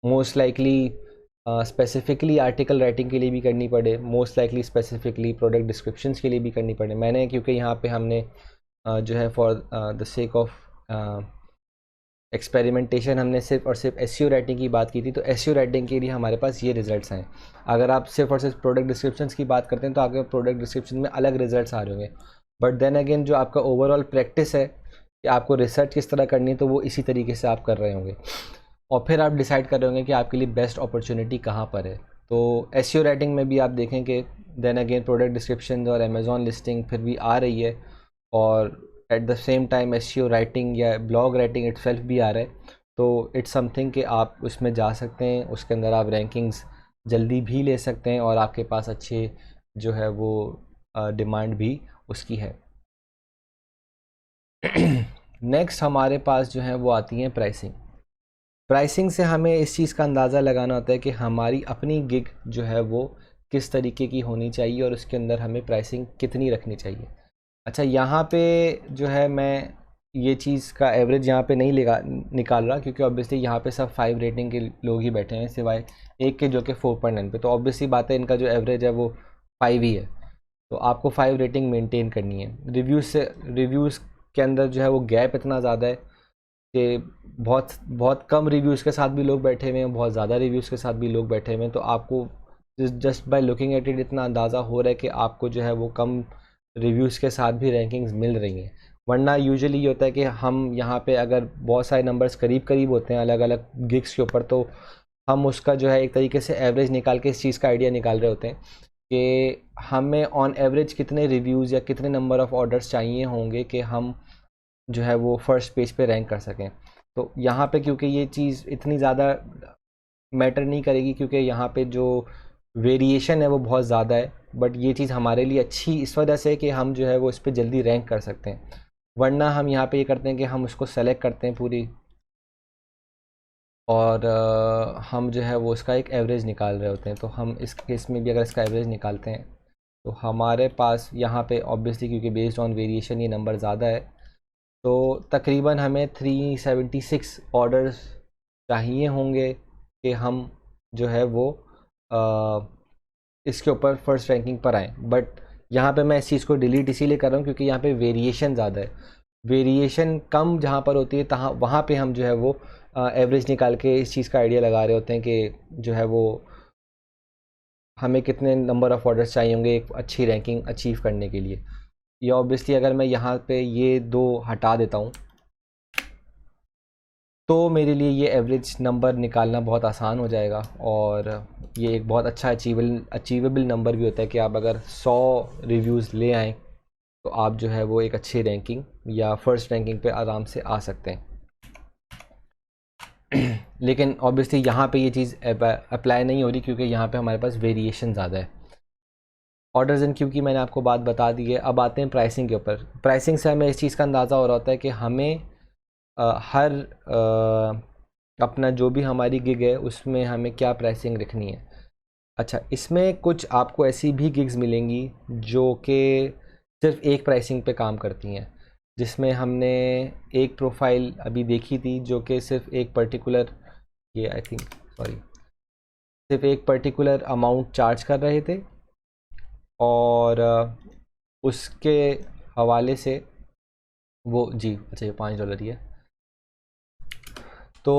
most likely specifically article writing के लिए भी करनी पड़े, most likely specifically product descriptions के लिए भी करनी पड़े। मैंने क्योंकि यहाँ पे हमने जो है for the sake of experimentation हमने सिर्फ और सिर्फ एसईओ राइटिंग की बात की थी, तो एसईओ राइटिंग के लिए हमारे पास ये रिजल्ट्स हैं। अगर आप सिर्फ और सिर्फ प्रोडक्ट डिस्क्रिप्शंस की बात करते हैं तो आपके प्रोडक्ट डिस्क्रिप्शन में अलग रिजल्ट्स आ रहे होंगे, बट देन अगेन जो आपका ओवरऑल प्रैक्टिस है कि आपको रिसर्च किस तरह करनी है तो वो इसी तरीके से आप कर रहे होंगे, और फिर आप डिसाइड कर रहे होंगे कि आपके लिए बेस्ट अपॉर्चुनिटी कहाँ पर है। तो एसईओ राइटिंग में भी आप देखें कि देन अगेन प्रोडक्ट डिस्क्रिप्शन और अमेज़ॉन लिस्टिंग फिर भी आ रही है, और eight the same time SEO writing या ब्लॉग राइटिंग इटसेल्फ भी आ रहा है। तो इट्स समथिंग कि आप उसमें जा सकते हैं, उसके अंदर आप रैंकिंग्स जल्दी भी ले सकते हैं, और आपके पास अच्छे जो है वो डिमांड भी उसकी है। नेक्स्ट हमारे पास जो है वो आती हैं प्राइसिंग। प्राइसिंग से हमें इस चीज़ का अंदाज़ा लगाना होता है कि हमारी अपनी गिग जो है वो किस तरीके की होनी चाहिए, और उसके अंदर हमें प्राइसिंग कितनी रखनी चाहिए। अच्छा, यहाँ पे जो है मैं ये चीज़ का एवरेज यहाँ पे नहीं निकाल रहा, क्योंकि ऑब्वियसली यहाँ पे सब 5 रेटिंग के लोग ही बैठे हैं सिवाय एक के जो कि 4.9 पे। तो ऑब्वियसली बात है इनका जो एवरेज है वो 5 ही है, तो आपको 5 रेटिंग मेंटेन करनी है। रिव्यूज़ के अंदर जो है वो गैप इतना ज़्यादा है कि बहुत बहुत कम रिव्यूज़ के साथ भी लोग बैठे हुए हैं, बहुत ज़्यादा रिव्यूज़ के साथ भी लोग बैठे हुए हैं। तो आपको just by looking at it इतना अंदाज़ा हो रहा है कि आपको जो है वो कम रिव्यूज़ के साथ भी रैंकिंग्स मिल रही हैं। वरना यूजुअली ये होता है कि हम यहाँ पे अगर बहुत सारे नंबर्स करीब करीब होते हैं अलग अलग गिग्स के ऊपर, तो हम उसका जो है एक तरीके से एवरेज निकाल के इस चीज़ का आइडिया निकाल रहे होते हैं कि हमें ऑन एवरेज कितने रिव्यूज़ या कितने नंबर ऑफ़ ऑर्डर्स चाहिए होंगे कि हम जो है वो फर्स्ट पेज पे रैंक कर सकें। तो यहाँ पे क्योंकि ये चीज़ इतनी ज़्यादा मैटर नहीं करेगी, क्योंकि यहाँ पे जो वेरिएशन है वो बहुत ज़्यादा है, बट ये चीज़ हमारे लिए अच्छी इस वजह से कि हम जो है वो इस पर जल्दी रैंक कर सकते हैं। वरना हम यहाँ पे ये करते हैं कि हम उसको सेलेक्ट करते हैं पूरी, और हम जो है वो उसका एक एवरेज निकाल रहे होते हैं। तो हम इस केस में भी अगर इसका एवरेज निकालते हैं तो हमारे पास यहाँ पे ऑब्वियसली क्योंकि बेस्ड ऑन वेरिएशन ये नंबर ज़्यादा है, तो तकरीबन हमें 376 ऑर्डर्स चाहिए होंगे कि हम जो है वो इसके ऊपर फर्स्ट रैंकिंग पर आएँ। बट यहाँ पे मैं इस चीज़ को डिलीट इसीलिए कर रहा हूँ क्योंकि यहाँ पे वेरिएशन ज़्यादा है। वेरिएशन कम जहाँ पर होती है तहाँ वहाँ पे हम जो है वो एवरेज निकाल के इस चीज़ का आइडिया लगा रहे होते हैं कि जो है वो हमें कितने नंबर ऑफ़ ऑर्डर्स चाहिए होंगे एक अच्छी रैंकिंग अचीव करने के लिए। ये ऑब्वियसली अगर मैं यहाँ पे ये 2 हटा देता हूँ तो मेरे लिए ये एवरेज नंबर निकालना बहुत आसान हो जाएगा, और ये एक बहुत अच्छा अचीवेबल नंबर भी होता है कि आप अगर 100 रिव्यूज़ ले आएँ तो आप जो है वो एक अच्छी रैंकिंग या फर्स्ट रैंकिंग पे आराम से आ सकते हैं। लेकिन ऑब्वियसली यहाँ पे ये चीज़ अप्लाई नहीं हो रही क्योंकि यहाँ पे हमारे पास वेरिएशन ज़्यादा है। ऑर्डर्स एंड क्यू की मैंने आपको बात बता दी है। अब आते हैं प्राइसिंग के ऊपर। प्राइसिंग से हमें इस चीज़ का अंदाज़ा हो रहा होता है कि हमें हर अपना जो भी हमारी गिग है उसमें हमें क्या प्राइसिंग रखनी है। अच्छा, इसमें कुछ आपको ऐसी भी गिग्स मिलेंगी जो कि सिर्फ एक प्राइसिंग पे काम करती हैं, जिसमें हमने एक प्रोफाइल अभी देखी थी जो कि सिर्फ एक पर्टिकुलर ये आई थिंक सॉरी सिर्फ एक पर्टिकुलर अमाउंट चार्ज कर रहे थे, और उसके हवाले से वो जी अच्छा ये $5 ही है। तो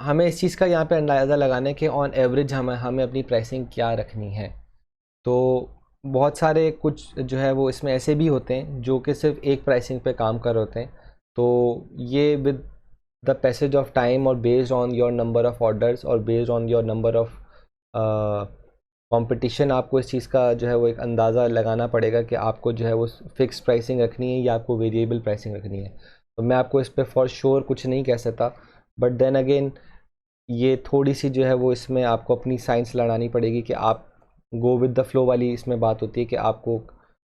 हमें इस चीज़ का यहाँ पे अंदाज़ा लगाना है कि ऑन एवरेज हमें अपनी प्राइसिंग क्या रखनी है। तो बहुत सारे कुछ जो है वो इसमें ऐसे भी होते हैं जो कि सिर्फ एक प्राइसिंग पे काम कर रहे होते हैं। तो ये with the passage of time और based on your number of orders और based on your number of competition आपको इस चीज़ का जो है वो एक अंदाज़ा लगाना पड़ेगा कि आपको जो है वो फ़िक्स प्राइसिंग रखनी है या आपको वेरिएबल प्राइसिंग रखनी है। तो मैं आपको इस पे फॉर श्योर कुछ नहीं कह सकता, बट देन अगेन ये थोड़ी सी जो है वो इसमें आपको अपनी साइंस लड़ानी पड़ेगी कि आप गो विद द फ्लो वाली इसमें बात होती है कि आपको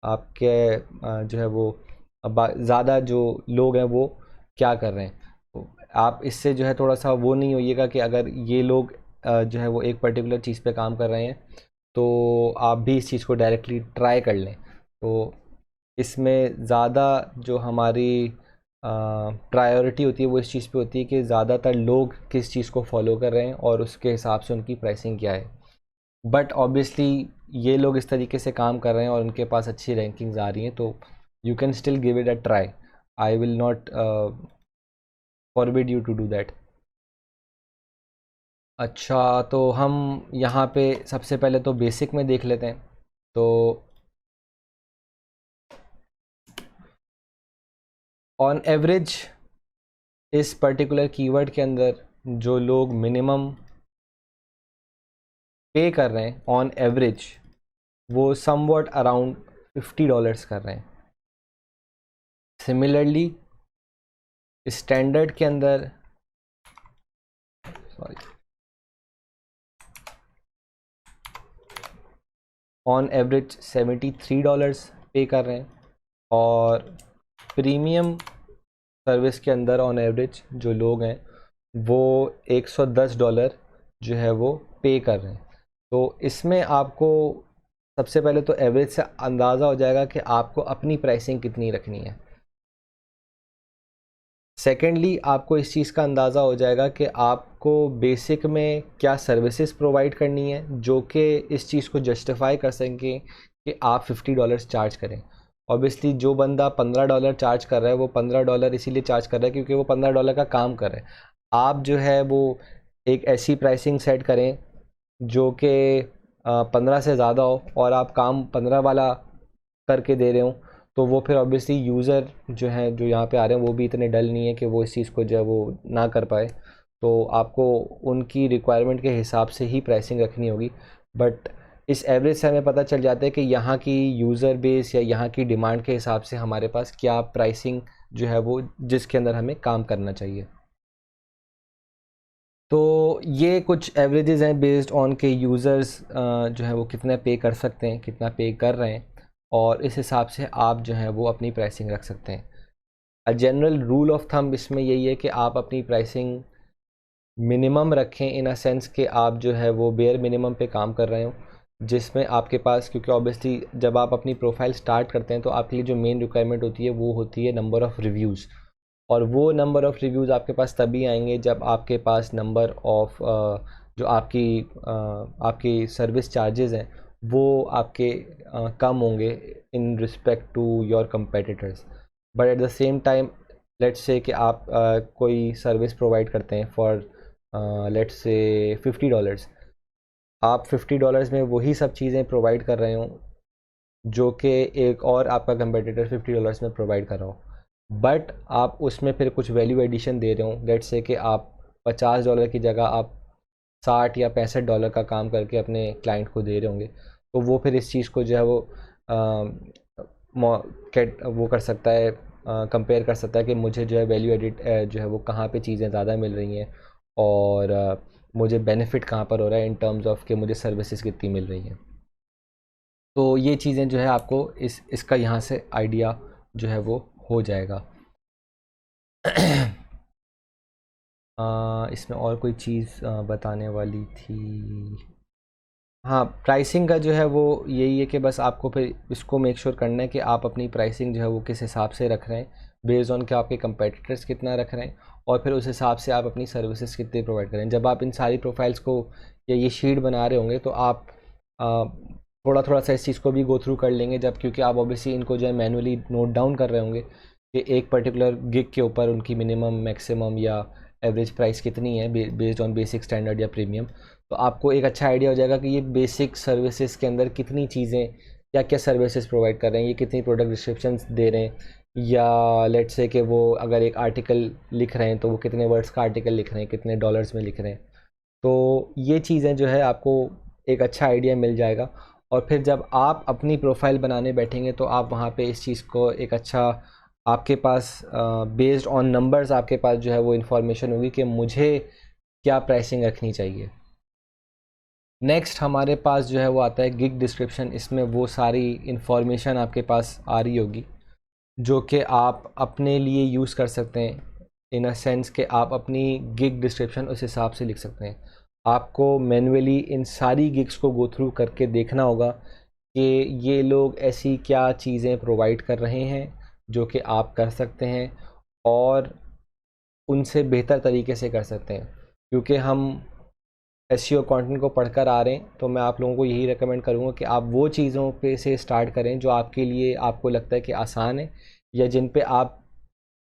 आपके जो है वो ज़्यादा जो लोग हैं वो क्या कर रहे हैं। तो आप इससे जो है थोड़ा सा वो नहीं होइएगा कि अगर ये लोग जो है वो एक पर्टिकुलर चीज़ पे काम कर रहे हैं तो आप भी इस चीज़ को डायरेक्टली ट्राई कर लें। तो इसमें ज़्यादा जो हमारी प्रायोरिटी होती है वो इस चीज़ पे होती है कि ज़्यादातर लोग किस चीज़ को फॉलो कर रहे हैं और उसके हिसाब से उनकी प्राइसिंग क्या है। बट ऑब्वियसली ये लोग इस तरीके से काम कर रहे हैं और उनके पास अच्छी रैंकिंग्स आ रही हैं, तो you can still give it a try. I will not forbid you to do that. अच्छा, तो हम यहाँ पे सबसे पहले तो बेसिक में देख लेते हैं। तो ऑन एवरेज इस पर्टिकुलर कीवर्ड के अंदर जो लोग मिनिमम पे कर रहे हैं ऑन एवरेज वो समवॉट अराउंड $50 कर रहे हैं। सिमिलरली स्टैंडर्ड के अंदर सॉरी ऑन एवरेज $73 पे कर रहे हैं, और प्रीमियम सर्विस के अंदर ऑन एवरेज जो लोग हैं वो $110 जो है वो पे कर रहे हैं। तो इसमें आपको सबसे पहले तो एवरेज से अंदाज़ा हो जाएगा कि आपको अपनी प्राइसिंग कितनी रखनी है। सेकेंडली आपको इस चीज़ का अंदाज़ा हो जाएगा कि आपको बेसिक में क्या सर्विसेज प्रोवाइड करनी है जो कि इस चीज़ को जस्टिफाई कर सकें कि आप $50 चार्ज करें। ऑब्वियसली जो बंदा $15 चार्ज कर रहा है वो $15 इसीलिए चार्ज कर रहा है क्योंकि वो $15 का काम कर रहा है। आप जो है वो एक ऐसी प्राइसिंग सेट करें जो कि 15 से ज़्यादा हो और आप काम 15 वाला करके दे रहे हो, तो वो फिर ऑब्वियसली यूज़र जो हैं जो यहाँ पे आ रहे हैं वो भी इतने डल नहीं है कि वो इस चीज़ को जो है वो ना कर पाए। तो आपको उनकी रिक्वायरमेंट के हिसाब से ही प्राइसिंग रखनी होगी। बट इस एवरेज से हमें पता चल जाता है कि यहाँ की यूज़र बेस या यहाँ की डिमांड के हिसाब से हमारे पास क्या प्राइसिंग जो है वो जिसके अंदर हमें काम करना चाहिए। तो ये कुछ एवरेजेस हैं बेस्ड ऑन के यूज़र्स जो है वो कितना पे कर सकते हैं, कितना पे कर रहे हैं, और इस हिसाब से आप जो है वो अपनी प्राइसिंग रख सकते हैं। A general rule of thumb इसमें यही है कि आप अपनी प्राइसिंग मिनिमम रखें इन अ सेंस कि आप जो है वो बेयर मिनिमम पे काम कर रहे हो, जिसमें आपके पास, क्योंकि ऑब्वियसली जब आप अपनी प्रोफाइल स्टार्ट करते हैं तो आपके लिए जो मेन रिक्वायरमेंट होती है वो होती है नंबर ऑफ़ रिव्यूज़। और वो नंबर ऑफ़ रिव्यूज़ आपके पास तभी आएंगे जब आपके पास नंबर ऑफ़ जो आपकी सर्विस चार्जेस हैं वो आपके कम होंगे in respect to your competitors. But at the same time let's say कि आप कोई सर्विस प्रोवाइड करते हैं फॉर लेट्स से $50, आप $50 में वही सब चीज़ें प्रोवाइड कर रहे हो जो कि एक और आपका कंपेटिटर $50 में प्रोवाइड कर रहा हो, बट आप उसमें फिर कुछ वैल्यू एडिशन दे रहे हो। लेट्स से कि आप $50 की जगह आप 60 या $65 का काम करके अपने क्लाइंट को दे रहे होंगे, तो वो फिर इस चीज़ को जो है वो वो कर सकता है, कंपेयर कर सकता है कि मुझे जो है वैल्यू एडिट जो है वो कहाँ पे चीज़ें ज़्यादा मिल रही हैं और मुझे बेनिफिट कहाँ पर हो रहा है इन टर्म्स ऑफ कि मुझे सर्विसेज कितनी मिल रही हैं। तो ये चीज़ें जो है आपको इसका यहाँ से आइडिया जो है वो हो जाएगा। इसमें और कोई चीज़ बताने वाली थी। हाँ, प्राइसिंग का जो है वो यही है कि बस आपको फिर इसको मेक श्योर करना है कि आप अपनी प्राइसिंग जो है वो किस हिसाब से रख रहे हैं, बेस्ड ऑन कि आपके कंपेटिटर्स कितना रख रहे हैं, और फिर उस हिसाब से आप अपनी सर्विसेज कितनी प्रोवाइड करें। जब आप इन सारी प्रोफाइल्स को या ये शीट बना रहे होंगे तो आप थोड़ा थोड़ा सा इस चीज़ को भी गो थ्रू कर लेंगे, जब क्योंकि आप ऑब्वियसली इनको जो है मैनुअली नोट डाउन कर रहे होंगे कि एक पर्टिकुलर गिग के ऊपर उनकी मिनिमम, मैक्सिमम या एवरेज प्राइस कितनी है बेस्ड ऑन बेसिक, स्टैंडर्ड या प्रीमियम। तो आपको एक अच्छा आइडिया हो जाएगा कि ये बेसिक सर्विसेज के अंदर कितनी चीज़ें, क्या क्या सर्विसेज प्रोवाइड कर रहे हैं, ये कितनी प्रोडक्ट डिस्क्रिप्शंस दे रहे हैं, या लेट्स से कि वो अगर एक आर्टिकल लिख रहे हैं तो वो कितने वर्ड्स का आर्टिकल लिख रहे हैं, कितने डॉलर्स में लिख रहे हैं। तो ये चीज़ें जो है आपको एक अच्छा आइडिया मिल जाएगा। और फिर जब आप अपनी प्रोफाइल बनाने बैठेंगे तो आप वहाँ पे इस चीज़ को एक अच्छा, आपके पास बेस्ड ऑन नंबर्स आपके पास जो है वो इन्फॉर्मेशन होगी कि मुझे क्या प्राइसिंग रखनी चाहिए। नेक्स्ट हमारे पास जो है वो आता है गिग डिस्क्रिप्शन। इसमें वो सारी इन्फॉर्मेशन आपके पास आ रही होगी जो कि आप अपने लिए यूज़ कर सकते हैं, इन अ सेंस कि आप अपनी गिग डिस्क्रिप्शन उस हिसाब से लिख सकते हैं। आपको मैन्युअली इन सारी गिग्स को गो थ्रू करके देखना होगा कि ये लोग ऐसी क्या चीज़ें प्रोवाइड कर रहे हैं जो कि आप कर सकते हैं और उनसे बेहतर तरीके से कर सकते हैं। क्योंकि हम एसईओ कंटेंट को पढ़कर आ रहे हैं तो मैं आप लोगों को यही रेकमेंड करूँगा कि आप वो चीज़ों पे से स्टार्ट करें जो आपके लिए, आपको लगता है कि आसान है, या जिन पे आप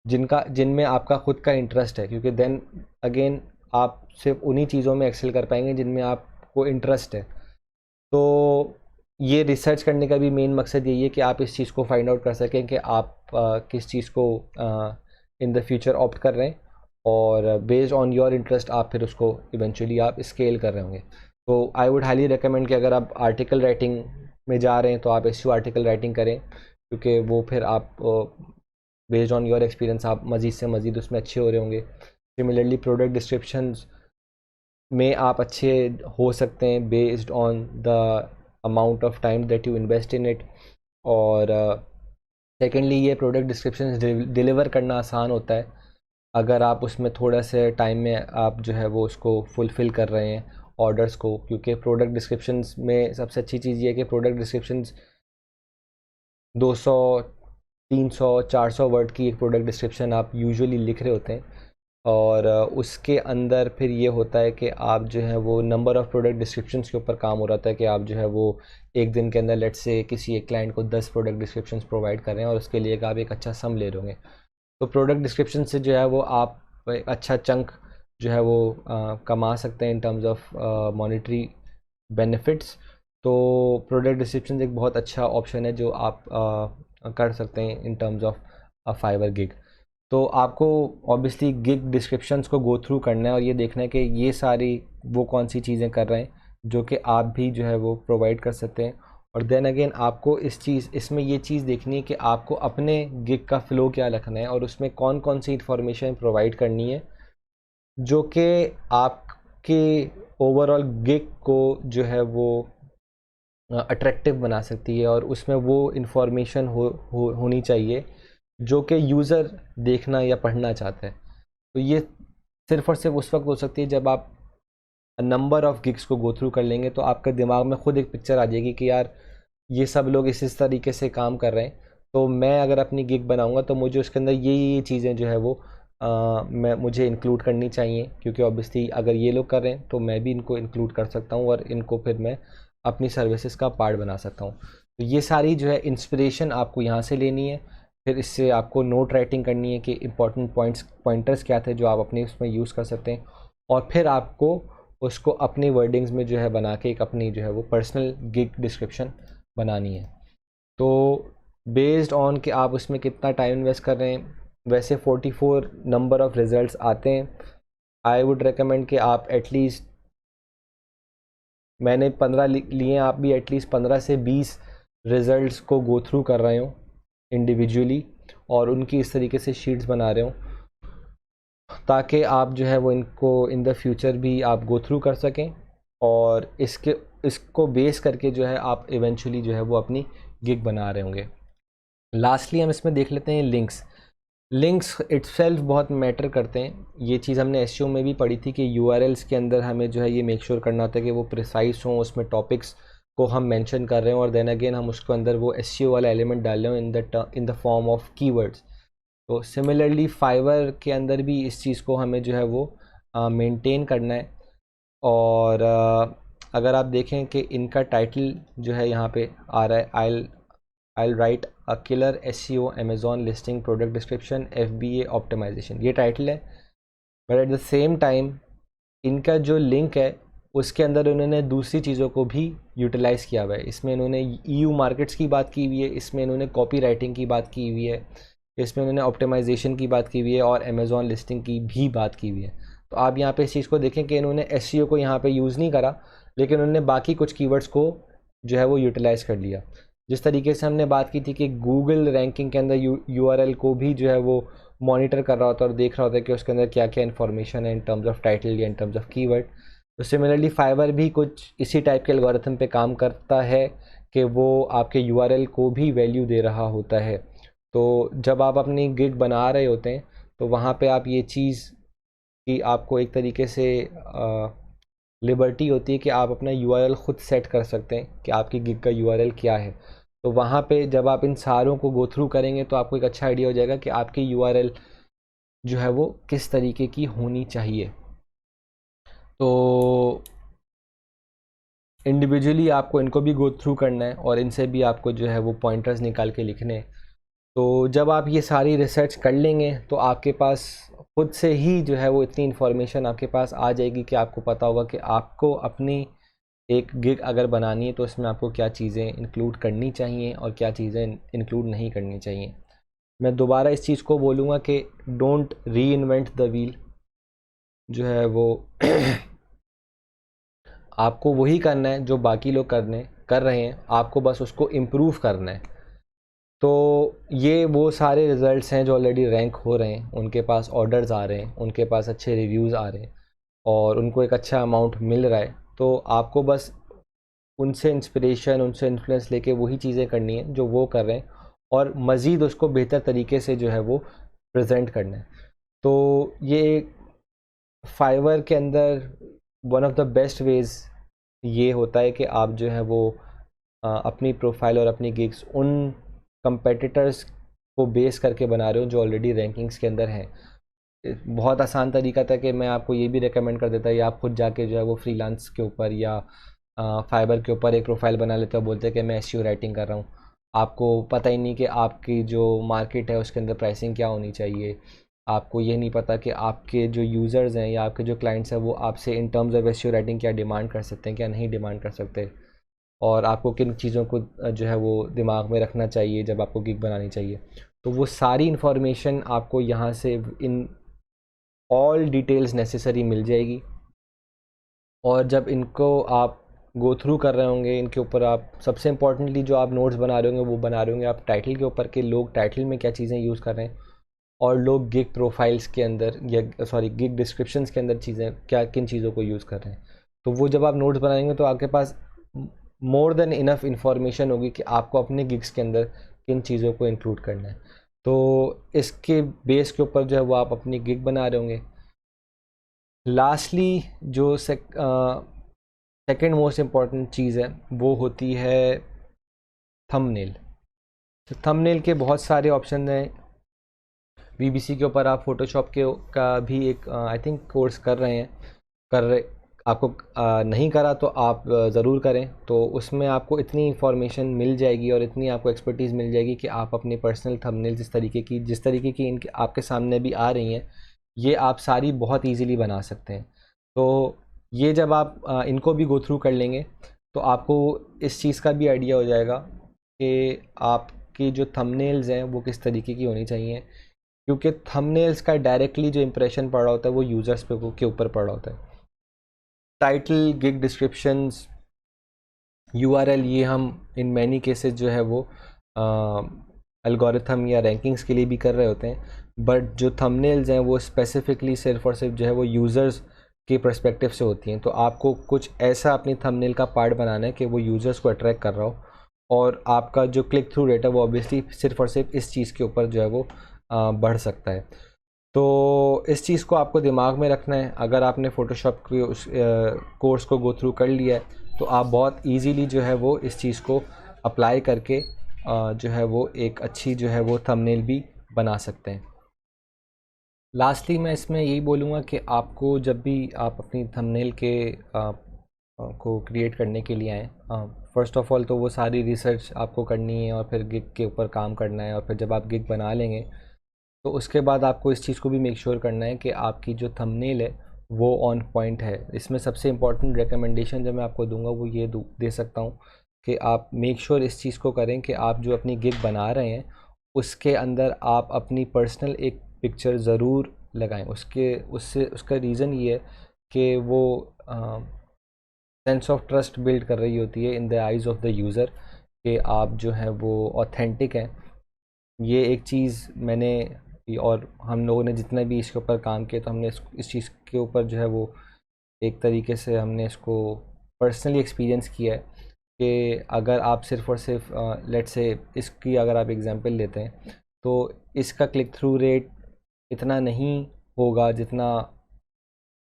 जिनमें आपका खुद का इंटरेस्ट है, क्योंकि देन अगेन आप सिर्फ उन्हीं चीज़ों में एक्सेल कर पाएंगे जिनमें आपको इंटरेस्ट है। तो ये रिसर्च करने का भी मेन मकसद यही है कि आप इस चीज़ को फाइंड आउट कर सकें कि आप किस चीज़ को इन द फ्यूचर ऑप्ट कर रहे हैं, और बेस्ड ऑन योर इंटरेस्ट आप फिर उसको इवेंचुअली आप स्केल कर रहे होंगे। तो आई वुड हाईली रिकमेंड कि अगर आप आर्टिकल राइटिंग में जा रहे हैं तो आप एसईओ आर्टिकल राइटिंग करें, क्योंकि वो फिर आप बेस्ड ऑन योर एक्सपीरियंस आप मज़ीद से मज़ीद उसमें अच्छे हो रहे होंगे। सिमिलरली प्रोडक्ट डिस्क्रिप्शंस में आप अच्छे हो सकते हैं based on the amount of time that you invest in it. और सेकेंडली ये प्रोडक्ट डिस्क्रिप्शन डिलीवर करना आसान होता है अगर आप उसमें थोड़ा से टाइम में आप जो है वो उसको फुलफ़िल कर रहे हैं ऑर्डर्स को। क्योंकि प्रोडक्ट डिस्क्रिप्शंस में सबसे अच्छी चीज़ ये है कि प्रोडक्ट डिस्क्रिप्शंस 200, 300, 400 वर्ड की एक प्रोडक्ट डिस्क्रिप्शन आप यूजुअली लिख रहे होते हैं, और उसके अंदर फिर ये होता है कि आप जो है वो नंबर ऑफ़ प्रोडक्ट डिस्क्रिप्शंस के ऊपर काम हो रहा है कि आप जो है वो एक दिन के अंदर लेट्स से किसी एक क्लाइंट को 10 प्रोडक्ट डिस्क्रिप्शंस प्रोवाइड कर रहे हैं और उसके लिए आप एक अच्छा सम ले रहे होंगे। तो प्रोडक्ट डिस्क्रिप्शन से जो है वो आप एक अच्छा चंक जो है वो कमा सकते हैं in terms of monetary benefits. तो प्रोडक्ट डिस्क्रिप्शन एक बहुत अच्छा ऑप्शन है जो आप कर सकते हैं in terms of Fiverr gig. तो आपको ऑब्वियसली गिग डिस्क्रिप्शंस को गो थ्रू करना है और ये देखना है कि ये सारी वो कौन सी चीज़ें कर रहे हैं जो कि आप भी जो है वो प्रोवाइड कर सकते हैं। और देन अगेन आपको इसमें ये चीज़ देखनी है कि आपको अपने गिग का फ़्लो क्या रखना है और उसमें कौन कौन सी इन्फॉर्मेशन प्रोवाइड करनी है जो कि आपके ओवरऑल गिग को जो है वो अट्रैक्टिव बना सकती है, और उसमें वो इन्फॉर्मेशन होनी चाहिए जो कि यूज़र देखना या पढ़ना चाहता है। तो ये सिर्फ़ और सिर्फ उस वक्त हो सकती है जब आप नंबर ऑफ़ गिग्स को गो थ्रू कर लेंगे, तो आपके दिमाग में खुद एक पिक्चर आ जाएगी कि यार ये सब लोग इस तरीके से काम कर रहे हैं, तो मैं अगर अपनी गिग बनाऊंगा तो मुझे उसके अंदर ये चीज़ें जो है वो मुझे इंक्लूड करनी चाहिए, क्योंकि ऑब्वियसली अगर ये लोग कर रहे हैं तो मैं भी इनको इंक्लूड कर सकता हूँ और इनको फिर मैं अपनी सर्विसेज का पार्ट बना सकता हूँ। तो ये सारी जो है इंस्पिरेशन आपको यहाँ से लेनी है। फिर इससे आपको नोट राइटिंग करनी है कि इंपॉर्टेंट पॉइंटर्स क्या थे जो आप अपने उसमें यूज़ कर सकते हैं, और फिर आपको उसको अपनी वर्डिंग्स में जो है बना के एक अपनी जो है वो पर्सनल गिग डिस्क्रिप्शन बनानी है। तो बेस्ड ऑन कि आप उसमें कितना टाइम इन्वेस्ट कर रहे हैं, वैसे 44 नंबर ऑफ़ रिज़ल्ट्स आते हैं। आई वुड रिकमेंड कि आप एटलीस्ट, मैंने 15 लिए हैं, आप भी एटलीस्ट 15 से 20 रिज़ल्ट्स को गो थ्रू कर रहे हो इंडिविजुअली, और उनकी इस तरीके से शीट्स बना रहे हो ताकि आप जो है वो इनको इन द फ्यूचर भी आप गो थ्रू कर सकें, और इसको बेस करके जो है आप इवेंचुअली जो है वो अपनी गिग बना रहे होंगे। लास्टली हम इसमें देख लेते हैं लिंक्स। लिंक्स इटसेल्फ बहुत मैटर करते हैं। ये चीज़ हमने एसईओ में भी पढ़ी थी कि यूआरएल्स के अंदर हमें जो है ये मेक श्योर करना होता है कि वो प्रिसाइज हों, उसमें टॉपिक्स को हम मेंशन कर रहे हैं, और देन अगेन हम उसके अंदर वो एसईओ वाला एलिमेंट डाल रहे हो in the form of keywords. तो सिमिलरली फाइवर के अंदर भी इस चीज़ को हमें जो है वो मेंटेन करना है। और अगर आप देखें कि इनका टाइटल जो है यहाँ पे आ रहा है, I'll write a killer SEO Amazon listing product description FBA optimization, ये टाइटल है। But at the same time इनका जो लिंक है उसके अंदर उन्होंने दूसरी चीज़ों को भी यूटिलाइज़ किया हुआ है। इसमें इन्होंने EU मार्केट्स की बात की हुई है, इसमें इन्होंने कॉपी राइटिंग की बात की हुई है, इसमें उन्होंने ऑप्टिमाइजेशन की बात की हुई है, और अमेज़ॉन लिस्टिंग की भी बात की हुई है। तो आप यहाँ पे इस चीज़ को देखें कि इन्होंने SEO को यहाँ पे यूज़ नहीं करा, लेकिन उन्होंने बाकी कुछ कीवर्ड्स को जो है वो यूटिलाइज़ कर लिया। जिस तरीके से हमने बात की थी कि गूगल रैंकिंग के अंदर URL को भी जो है वो मॉनिटर कर रहा होता है और देख रहा होता है कि उसके अंदर क्या क्या इन्फॉर्मेशन है इन टर्म्स ऑफ टाइटल या इन टर्म्स ऑफ कीवर्ड। तो सिमिलरली फाइवर भी कुछ इसी टाइप के एल्गोरिथम पे काम करता है कि वो आपके URL को भी वैल्यू दे रहा होता है। तो जब आप अपनी गिग बना रहे होते हैं तो वहाँ पे आप ये चीज़ कि आपको एक तरीके से लिबर्टी होती है कि आप अपना URL ख़ुद सेट कर सकते हैं कि आपकी गिग का URL क्या है। तो वहाँ पे जब आप इन सारों को गो थ्रू करेंगे तो आपको एक अच्छा आइडिया हो जाएगा कि आपकी URL जो है वो किस तरीके की होनी चाहिए। तो इंडिविजुअली आपको इनको भी गो थ्रू करना है और इनसे भी आपको जो है वो पॉइंटर्स निकाल के लिखने हैं। तो जब आप ये सारी रिसर्च कर लेंगे तो आपके पास खुद से ही जो है वो इतनी इन्फॉर्मेशन आपके पास आ जाएगी कि आपको पता होगा कि आपको अपनी एक गिग अगर बनानी है तो इसमें आपको क्या चीज़ें इंक्लूड करनी चाहिए और क्या चीज़ें इंक्लूड नहीं करनी चाहिए। मैं दोबारा इस चीज़ को बोलूँगा कि डोंट री इन्वेंट द व्हील, जो है वो आपको वही करना है जो बाकी लोग कर रहे हैं, आपको बस उसको इम्प्रूव करना है। तो ये वो सारे रिज़ल्ट्स हैं जो ऑलरेडी रैंक हो रहे हैं, उनके पास ऑर्डर्स आ रहे हैं, उनके पास अच्छे रिव्यूज़ आ रहे हैं और उनको एक अच्छा अमाउंट मिल रहा है। तो आपको बस उनसे इंस्पिरेशन, उनसे इन्फ्लुएंस लेके वही चीज़ें करनी है जो वो कर रहे हैं, और मज़ीद उसको बेहतर तरीके से जो है वो प्रेजेंट करना है। तो ये फाइवर के अंदर one of the best ways ये होता है कि आप जो है वो अपनी प्रोफाइल और अपनी गिग्स उन कंपेटिटर्स को बेस करके बना रहे हो जो ऑलरेडी रैंकिंग्स के अंदर हैं। बहुत आसान तरीका था कि मैं आपको ये भी रेकमेंड कर देता या आप खुद जाके जो है वो फ्रीलांस के ऊपर या फाइबर के ऊपर एक प्रोफाइल बना लेते हो, बोलते हैं कि मैं एसईओ राइटिंग कर रहा हूँ। आपको पता ही नहीं कि आपकी जो मार्केट है उसके अंदर प्राइसिंग क्या होनी चाहिए। आपको ये नहीं पता कि आपके जो यूज़र्स हैं या आपके जो क्लाइंट्स हैं वो आपसे इन टर्म्स ऑफ एसईओ राइटिंग क्या डिमांड कर सकते हैं, क्या नहीं डिमांड कर सकते, और आपको किन चीज़ों को जो है वो दिमाग में रखना चाहिए जब आपको गिग बनानी चाहिए। तो वो सारी इन्फॉर्मेशन आपको यहाँ से इन ऑल डिटेल्स नेसेसरी मिल जाएगी। और जब इनको आप गो थ्रू कर रहे होंगे, इनके ऊपर आप सबसे इम्पॉर्टेंटली जो आप नोट्स बना रहे होंगे वो बना रहे होंगे आप टाइटल के ऊपर, कि लोग टाइटल में क्या चीज़ें यूज़ कर रहे हैं और लोग गिग प्रोफाइल्स के अंदर या सॉरी गिग डिस्क्रिप्शंस के अंदर चीज़ें क्या किन चीज़ों को यूज़ कर रहे हैं। तो वो जब आप नोट्स बनाएंगे तो आपके पास मोर देन इनफ इंफॉर्मेशन होगी कि आपको अपने गिग्स के अंदर किन चीज़ों को इंक्लूड करना है। तो इसके बेस के ऊपर जो है वो आप अपनी गिग बना रहे होंगे। लास्टली जो सेकंड मोस्ट इम्पॉर्टेंट चीज़ है वो होती है थंबनेल। थंबनेल के बहुत सारे ऑप्शन हैं। वीबीसी के ऊपर आप फोटोशॉप के का भी एक आई थिंक कोर्स कर रहे हैं, कर रहे आपको नहीं करा तो आप ज़रूर करें। तो उसमें आपको इतनी इंफॉर्मेशन मिल जाएगी और इतनी आपको एक्सपर्टीज़ मिल जाएगी कि आप अपनी पर्सनल थंबनेल जिस तरीके की इनके आपके सामने भी आ रही हैं, ये आप सारी बहुत इजीली बना सकते हैं। तो ये जब आप इनको भी गो थ्रू कर लेंगे तो आपको इस चीज़ का भी आइडिया हो जाएगा कि आपकी जो थंबनेल्स हैं वो किस तरीके की होनी चाहिए, क्योंकि थंबनेल्स का डायरेक्टली जो इंप्रेशन पड़ रहा होता है वो यूज़र्स पे के ऊपर पड़ रहा होता है। टाइटल, गिग डिस्क्रिप्शंस, यूआरएल, ये हम इन मैनी केसेस जो है वो एल्गोरिथम या रैंकिंग्स के लिए भी कर रहे होते हैं। बट जो थंबनेल्स हैं वो स्पेसिफिकली सिर्फ और सिर्फ जो है वो यूज़र्स के पर्सपेक्टिव से होती हैं। तो आपको कुछ ऐसा अपनी थंबनेल का पार्ट बनाना है कि वो यूज़र्स को अट्रैक्ट कर रहा हो, और आपका जो क्लिक थ्रू रेट है वो ऑब्वियसली सिर्फ और सिर्फ इस चीज़ के ऊपर जो है वो बढ़ सकता है। तो इस चीज़ को आपको दिमाग में रखना है। अगर आपने फ़ोटोशॉप के उस कोर्स को गो थ्रू कर लिया है तो आप बहुत इजीली जो है वो इस चीज़ को अप्लाई करके जो है वो एक अच्छी जो है वो थंबनेल भी बना सकते हैं। लास्टली मैं इसमें यही बोलूँगा कि आपको जब भी आप अपनी थंबनेल के को क्रिएट करने के लिए आएँ, फ़र्स्ट ऑफ़ ऑल तो वो सारी रिसर्च आपको करनी है और फिर गिग के ऊपर काम करना है, और फिर जब आप गिग बना लेंगे तो उसके बाद आपको इस चीज़ को भी मेक श्योर करना है कि आपकी जो थंबनेल है वो ऑन पॉइंट है। इसमें सबसे इम्पॉर्टेंट रिकमेंडेशन जो मैं आपको दूंगा वो ये दे सकता हूँ कि आप मेक श्योर इस चीज़ को करें कि आप जो अपनी गिग बना रहे हैं उसके अंदर आप अपनी पर्सनल एक पिक्चर ज़रूर लगाएं। उसका रीज़न ये है कि वो सेंस ऑफ ट्रस्ट बिल्ड कर रही होती है in the eyes of the user कि आप जो है वो ऑथेंटिक हैं। ये एक चीज़ मैंने और हम लोगों ने जितना भी इसके ऊपर काम किया तो हमने इस चीज़ के ऊपर जो है वो एक तरीके से हमने इसको पर्सनली एक्सपीरियंस किया है कि अगर आप सिर्फ़ और सिर्फ लेट से इसकी अगर आप एग्जांपल लेते हैं तो इसका क्लिक थ्रू रेट इतना नहीं होगा जितना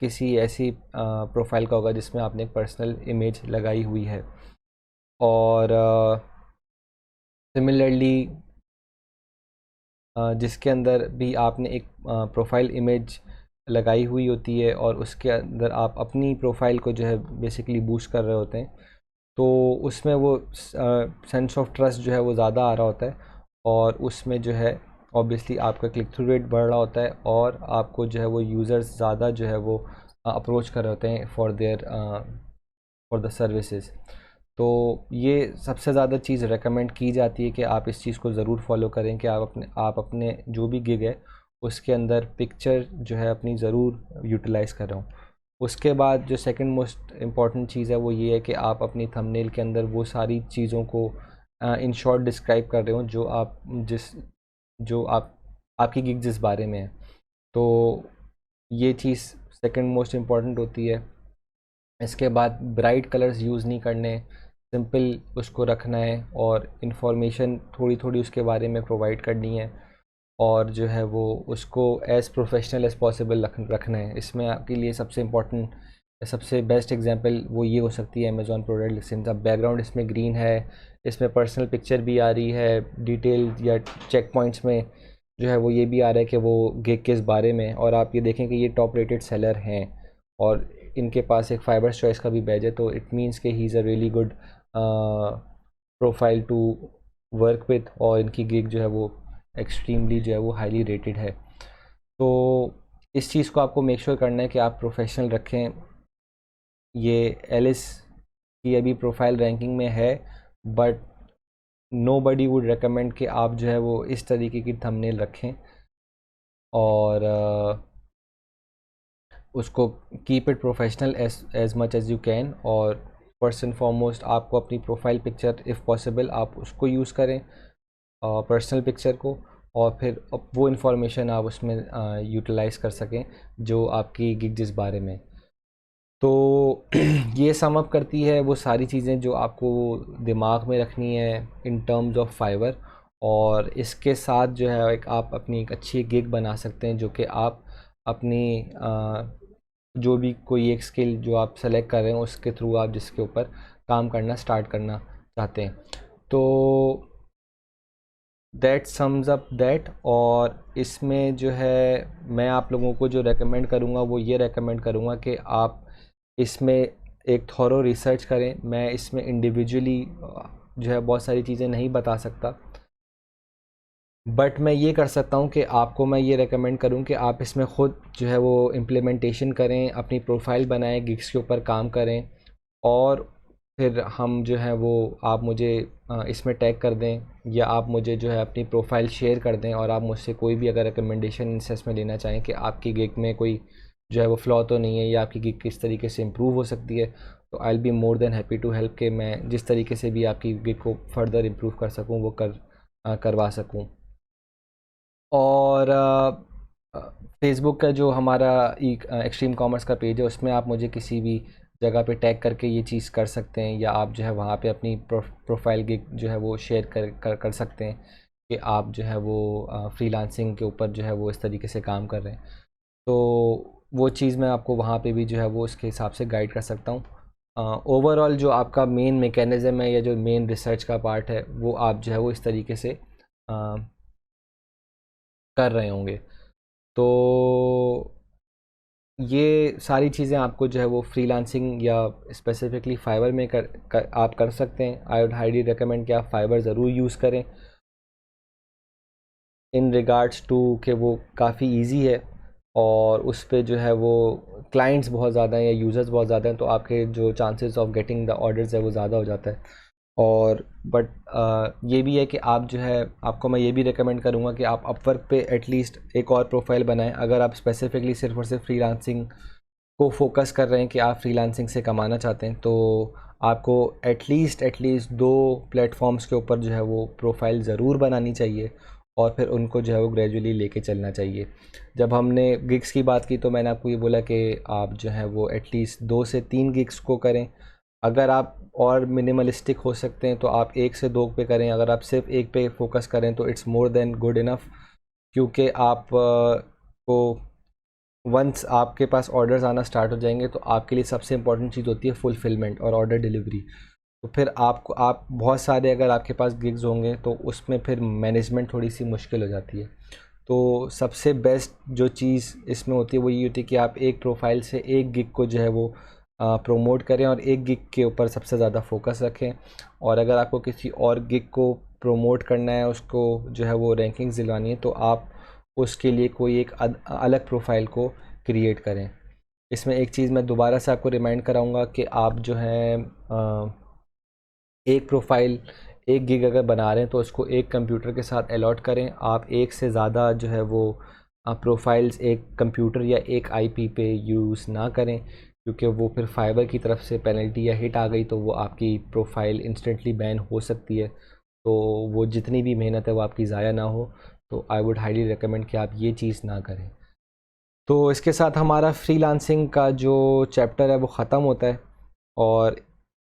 किसी ऐसी प्रोफाइल का होगा जिसमें आपने एक पर्सनल इमेज लगाई हुई है। और सिमिलरली जिसके अंदर भी आपने एक प्रोफाइल इमेज लगाई हुई होती है और उसके अंदर आप अपनी प्रोफाइल को जो है बेसिकली बूस्ट कर रहे होते हैं, तो उसमें वो सेंस ऑफ ट्रस्ट जो है वो ज़्यादा आ रहा होता है, और उसमें जो है ऑब्वियसली आपका क्लिक थ्रू रेट बढ़ रहा होता है और आपको जो है वो यूज़र्स ज़्यादा जो है वो अप्रोच कर रहे होते हैं फॉर द सर्विसेज। तो ये सबसे ज़्यादा चीज़ रेकमेंड की जाती है कि आप इस चीज़ को ज़रूर फॉलो करें कि आप अपने जो भी गिग है उसके अंदर पिक्चर जो है अपनी ज़रूर यूटिलाइज़ कर रहे हो। उसके बाद जो सेकंड मोस्ट इम्पॉर्टेंट चीज़ है वो ये है कि आप अपनी थंबनेल के अंदर वो सारी चीज़ों को इन शॉर्ट डिस्क्राइब कर रहे हो जो आपकी गिग जिस बारे में है। तो ये चीज़ सेकंड मोस्ट इम्पॉर्टेंट होती है। इसके बाद ब्राइट कलर्स यूज़ नहीं करने, सिंपल उसको रखना है और इन्फॉर्मेशन थोड़ी थोड़ी उसके बारे में प्रोवाइड करनी है, और जो है वो उसको एज़ प्रोफेशनल एज़ पॉसिबल रखना है। इसमें आपके लिए सबसे इम्पोर्टेंट सबसे बेस्ट एग्जांपल वो ये हो सकती है अमेज़ॉन प्रोडक्ट लिस्टिंग। अब बैकग्राउंड इसमें ग्रीन है, इसमें पर्सनल पिक्चर भी आ रही है, डिटेल या चेक पॉइंट्स में जो है वो ये भी आ रहा है कि वो गिग किस बारे में, और आप ये देखें कि ये टॉप रेटेड सेलर हैं और इनके पास एक फाइबर चॉइस का भी बैज है, तो इट मीन्स कि he is a really good profile to work with, और इनकी गिग जो है वो एक्सट्रीमली जो है वो हाईली रेटेड है। तो इस चीज़ को आपको मेक श्योर करना है कि आप प्रोफेशनल रखें। ये एलिस की अभी प्रोफाइल रैंकिंग में है, but nobody would recommend कि आप जो है वो इस तरीके की थंबनेल रखें, और उसको keep it professional as much as you can. और फर्स्ट एंड फॉरमोस्ट आपको अपनी प्रोफाइल पिक्चर इफ़ पॉसिबल आप उसको यूज़ करें, पर्सनल पिक्चर को, और फिर वो इन्फॉर्मेशन आप उसमें यूटिलाइज़ कर सकें जो आपकी गिग जिस बारे में। तो ये सम अप करती है वो सारी चीज़ें जो आपको दिमाग में रखनी है इन टर्म्स ऑफ फाइवर, और इसके साथ जो है एक आप अपनी एक अच्छी गिग बना सकते हैं जो कि आप अपनी जो भी कोई एक स्किल जो आप सेलेक्ट कर रहे हैं उसके थ्रू आप जिसके ऊपर काम करना स्टार्ट करना चाहते हैं। तो दैट सम्स अप दैट। और इसमें जो है मैं आप लोगों को जो रेकमेंड करूँगा वो ये रेकमेंड करूँगा कि आप इसमें एक थॉरो रिसर्च करें। मैं इसमें इंडिविजुअली जो है बहुत सारी चीज़ें नहीं बता सकता, बट मैं ये कर सकता हूँ कि आपको मैं ये रेकमेंड करूँ कि आप इसमें ख़ुद जो है वो इम्प्लीमेंटेशन करें, अपनी प्रोफाइल बनाएं, गिग्स के ऊपर काम करें, और फिर हम जो है वो आप मुझे इसमें टैग कर दें, या आप मुझे जो है अपनी प्रोफाइल शेयर कर दें, और आप मुझसे कोई भी अगर रिकमेंडेशन इंसेस में लेना चाहें कि आपकी गिग में कोई जो है वो फ्लॉ तो नहीं है, या आपकी गिग किस तरीके से इम्प्रूव हो सकती है, तो I will be more than happy to help कि मैं जिस तरीके से भी आपकी गिग को फर्दर इम्प्रूव कर सकूँ वो करवा सकूँ। और फेसबुक का जो हमारा एक्सट्रीम कॉमर्स का पेज है उसमें आप मुझे किसी भी जगह पे टैग करके ये चीज़ कर सकते हैं, या आप जो है वहाँ पे अपनी प्रोफाइल गिग जो है वो शेयर कर सकते हैं कि आप जो है वो फ्रीलांसिंग के ऊपर जो है वो इस तरीके से काम कर रहे हैं। तो वो चीज़ मैं आपको वहाँ पे भी जो है वो उसके हिसाब से गाइड कर सकता हूँ। ओवरऑल जो आपका मेन मैकेनिज़्म है या जो मेन रिसर्च का पार्ट है वो आप जो है वो इस तरीके से कर रहे होंगे। तो ये सारी चीज़ें आपको जो है वो फ्रीलांसिंग या स्पेसिफिकली फाइवर में आप कर सकते हैं। आई वुड हाईली रिकमेंड कि आप फाइवर ज़रूर यूज़ करें इन रिगार्ड्स टू कि वो काफ़ी इजी है, और उस पे जो है वो क्लाइंट्स बहुत ज़्यादा हैं या यूज़र्स बहुत ज़्यादा हैं, तो आपके जो chances of getting the orders है वो ज़्यादा हो जाता है। और बट ये भी है कि आप जो है आपको मैं ये भी रिकमेंड करूँगा कि आप अपवर्क पे एटलीस्ट एक और प्रोफाइल बनाएं। अगर आप स्पेसिफिकली सिर्फ और सिर्फ फ्रीलांसिंग को फोकस कर रहे हैं कि आप फ्रीलांसिंग से कमाना चाहते हैं, तो आपको एटलीस्ट दो प्लेटफॉर्म्स के ऊपर जो है वो प्रोफाइल ज़रूर बनानी चाहिए, और फिर उनको जो है वो ग्रेजुअली लेके चलना चाहिए। जब हमने गिग्स की बात की तो मैंने आपको ये बोला कि आप जो है वो एटलीस्ट 2 से 3 गिग्स को करें। अगर आप और मिनिमलिस्टिक हो सकते हैं तो आप 1 से 2 पे करें। अगर आप सिर्फ एक पे फोकस करें तो it's more than good enough, क्योंकि आप को वंस आपके पास ऑर्डर्स आना स्टार्ट हो जाएंगे तो आपके लिए सबसे इंपॉर्टेंट चीज़ होती है फुलफिलमेंट और ऑर्डर डिलीवरी। तो फिर आपको आप बहुत सारे अगर आपके पास गिग्स होंगे तो उसमें फिर मैनेजमेंट थोड़ी सी मुश्किल हो जाती है। तो सबसे बेस्ट जो चीज़ इसमें होती है वो ये होती है कि आप एक प्रोफाइल से एक गिग को जो है वो प्रोमोट करें और एक गिग के ऊपर सबसे ज़्यादा फोकस रखें। और अगर आपको किसी और गिग को प्रोमोट करना है, उसको जो है वो रैंकिंग्स दिलवानी है, तो आप उसके लिए कोई एक अलग प्रोफाइल को क्रिएट करें। इसमें एक चीज़ मैं दोबारा से आपको रिमाइंड कराऊंगा कि आप जो है एक प्रोफाइल एक गिग अगर बना रहे हैं तो उसको एक कंप्यूटर के साथ अलॉट करें। आप एक से ज़्यादा जो है वो प्रोफाइल्स एक कंप्यूटर या एक आईपी पे यूज़ ना करें, क्योंकि वो फिर फाइबर की तरफ से पेनल्टी या हिट आ गई तो वो आपकी प्रोफाइल इंस्टेंटली बैन हो सकती है। तो वो जितनी भी मेहनत है वो आपकी ज़ाया ना हो। तो आई वुड हाईली रिकमेंड कि आप ये चीज़ ना करें। तो इसके साथ हमारा फ्रीलांसिंग का जो चैप्टर है वो ख़त्म होता है, और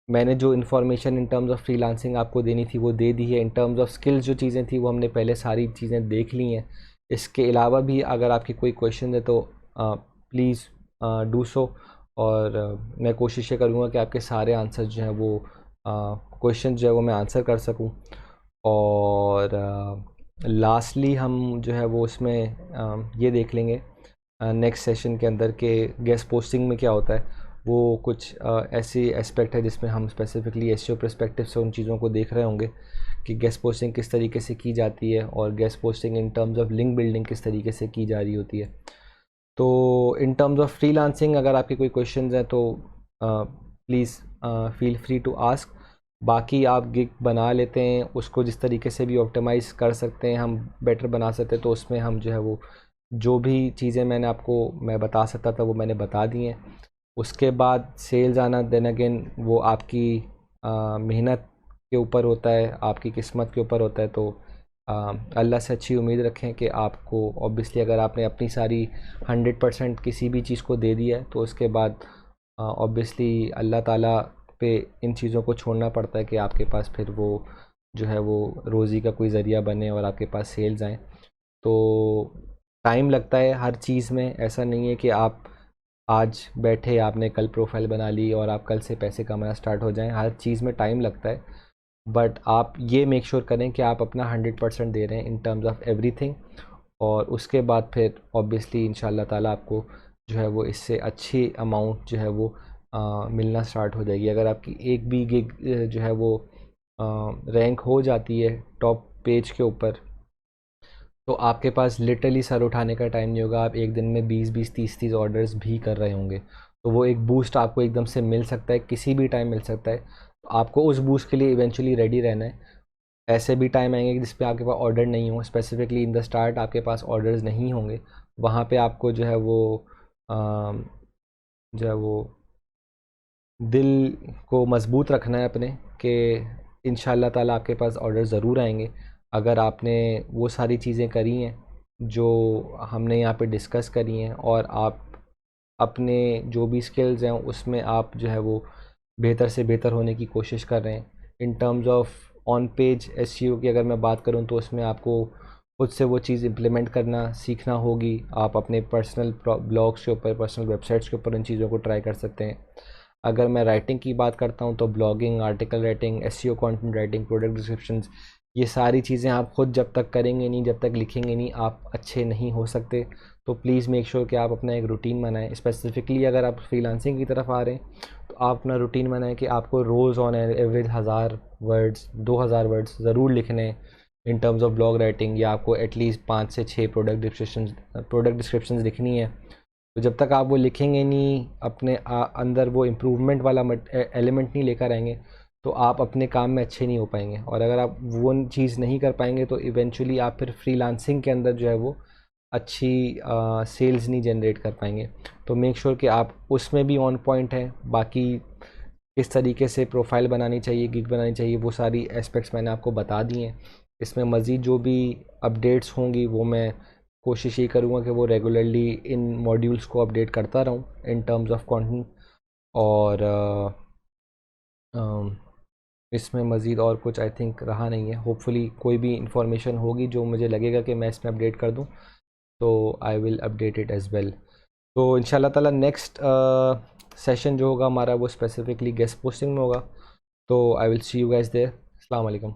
मैंने जो information in terms of freelancing आपको देनी थी वो दे दी है। इन टर्म्स ऑफ स्किल्स जो चीज़ें थी वो हमने पहले सारी चीज़ें देख ली हैं। इसके अलावा भी अगर आपकी कोई क्वेश्चन है तो प्लीज़ डू सो, और मैं कोशिश ये करूँगा कि आपके सारे आंसर जो हैं वो क्वेश्चन जो है वो मैं आंसर कर सकूँ। और लास्टली हम जो है वो उसमें ये देख लेंगे नेक्स्ट सेशन के अंदर के गेस्ट पोस्टिंग में क्या होता है। वो कुछ ऐसी एस्पेक्ट है जिसमें हम स्पेसिफिकली एसईओ पर्सपेक्टिव से उन चीज़ों को देख रहे होंगे कि गेस्ट पोस्टिंग किस तरीके से की जाती है, और guest posting in terms of link building किस तरीके से की जा रही होती है। तो इन टर्म्स ऑफ फ्रीलांसिंग अगर आपके कोई क्वेश्चंस हैं तो please feel free to ask. बाकी आप गिग बना लेते हैं, उसको जिस तरीके से भी ऑप्टिमाइज़ कर सकते हैं हम, बेटर बना सकते हैं, तो उसमें हम जो है वो जो भी चीज़ें मैं बता सकता था वो मैंने बता दी हैं। उसके बाद सेल्स आना देन अगेन वो आपकी मेहनत के ऊपर होता है, आपकी किस्मत के ऊपर होता है। तो अल्लाह से अच्छी उम्मीद रखें कि आपको ऑब्वियसली अगर आपने अपनी सारी 100% किसी भी चीज़ को दे दिया है तो उसके बाद ऑब्वियसली अल्लाह ताला पे इन चीज़ों को छोड़ना पड़ता है कि आपके पास फिर वो जो है वो रोज़ी का कोई ज़रिया बने और आपके पास सेल्स आएँ। तो टाइम लगता है हर चीज़ में, ऐसा नहीं है कि आप आज बैठे आपने कल प्रोफाइल बना ली और आप कल से पैसे कमाना स्टार्ट हो जाएं। हर चीज़ में टाइम लगता है, बट आप ये मेक श्योर करें कि आप अपना 100% दे रहे हैं इन टर्म्स ऑफ एवरीथिंग, और उसके बाद फिर ऑब्वियसली इंशाल्लाह ताला आपको जो है वो इससे अच्छी अमाउंट जो है वो मिलना स्टार्ट हो जाएगी। अगर आपकी एक भी गिग जो है वो रैंक हो जाती है टॉप पेज के ऊपर, तो आपके पास लिटरली सर उठाने का टाइम नहीं होगा। आप एक दिन में 20-20 30-30 ऑर्डर्स भी कर रहे होंगे, तो वो एक बूस्ट आपको एकदम से मिल सकता है, किसी भी टाइम मिल सकता है। तो आपको उस बूस्ट के लिए इवेंचुअली रेडी रहना है। ऐसे भी टाइम आएंगे जिस पे आपके पास ऑर्डर नहीं हो, स्पेसिफिकली इन द स्टार्ट आपके पास ऑर्डर्स नहीं होंगे, वहाँ पे आपको जो है वो जो है वो दिल को मज़बूत रखना है अपने, कि इंशाल्लाह ताला आपके पास ऑर्डर ज़रूर आएंगे। अगर आपने वो सारी चीज़ें करी हैं जो हमने यहाँ पे डिस्कस करी हैं, और आप अपने जो भी स्किल्स हैं उसमें आप जो है वो बेहतर से बेहतर होने की कोशिश कर रहे हैं। In terms of on page SEO की अगर मैं बात करूं, तो उसमें आपको खुद से वो चीज़ इम्प्लीमेंट करना सीखना होगी। आप अपने पर्सनल ब्लॉग्स के ऊपर, पर्सनल वेबसाइट्स के ऊपर इन चीज़ों को ट्राई कर सकते हैं। अगर मैं राइटिंग की बात करता हूँ तो blogging, article writing, SEO content writing, product descriptions, ये सारी चीज़ें आप खुद जब तक करेंगे नहीं, जब तक लिखेंगे नहीं, आप अच्छे नहीं हो सकते। तो प्लीज़ मेक श्योर कि आप अपना एक रूटीन बनाएं। स्पेसिफिकली अगर आप फ्रीलांसिंग की तरफ आ रहे हैं तो आप अपना रूटीन बनाएं कि आपको रोज़ ऑन एवरेज 1000 वर्ड्स 2000 वर्ड्स ज़रूर लिखने हैं in terms of blog writing, या आपको एटलीस्ट 5 से 6 प्रोडक्ट डिस्क्रिप्शंस लिखनी है। तो जब तक आप वो लिखेंगे नहीं, अपने अंदर वो इम्प्रूवमेंट वाला एलिमेंट नहीं लेकर आएंगे, तो आप अपने काम में अच्छे नहीं हो पाएंगे। और अगर आप वो चीज़ नहीं कर पाएंगे तो इवेंचुअली आप फिर फ्रीलांसिंग के अंदर जो है वो अच्छी सेल्स नहीं जनरेट कर पाएंगे। तो मेक श्योर कि आप उसमें भी ऑन पॉइंट हैं। बाकी किस तरीके से प्रोफाइल बनानी चाहिए, गिग बनानी चाहिए, वो सारी एस्पेक्ट्स मैंने आपको बता दी हैं। इसमें मज़ीद जो भी अपडेट्स होंगी वो मैं कोशिश ये करूँगा कि वो रेगुलरली इन मॉड्यूल्स को अपडेट करता रहूँ इन टर्म्स ऑफ कंटेंट। और इसमें मज़ीद और कुछ आई थिंक रहा नहीं है। होपफुली कोई भी इंफॉर्मेशन होगी जो मुझे लगेगा कि मैं इसमें अपडेट कर दूँ, तो I will update it as well. तो इंशाल्लाह ताला नेक्स्ट सेशन जो होगा हमारा वो स्पेसिफिकली गेस्ट पोस्टिंग में होगा। तो I will see you guys there. अस्सलाम वालेकुम।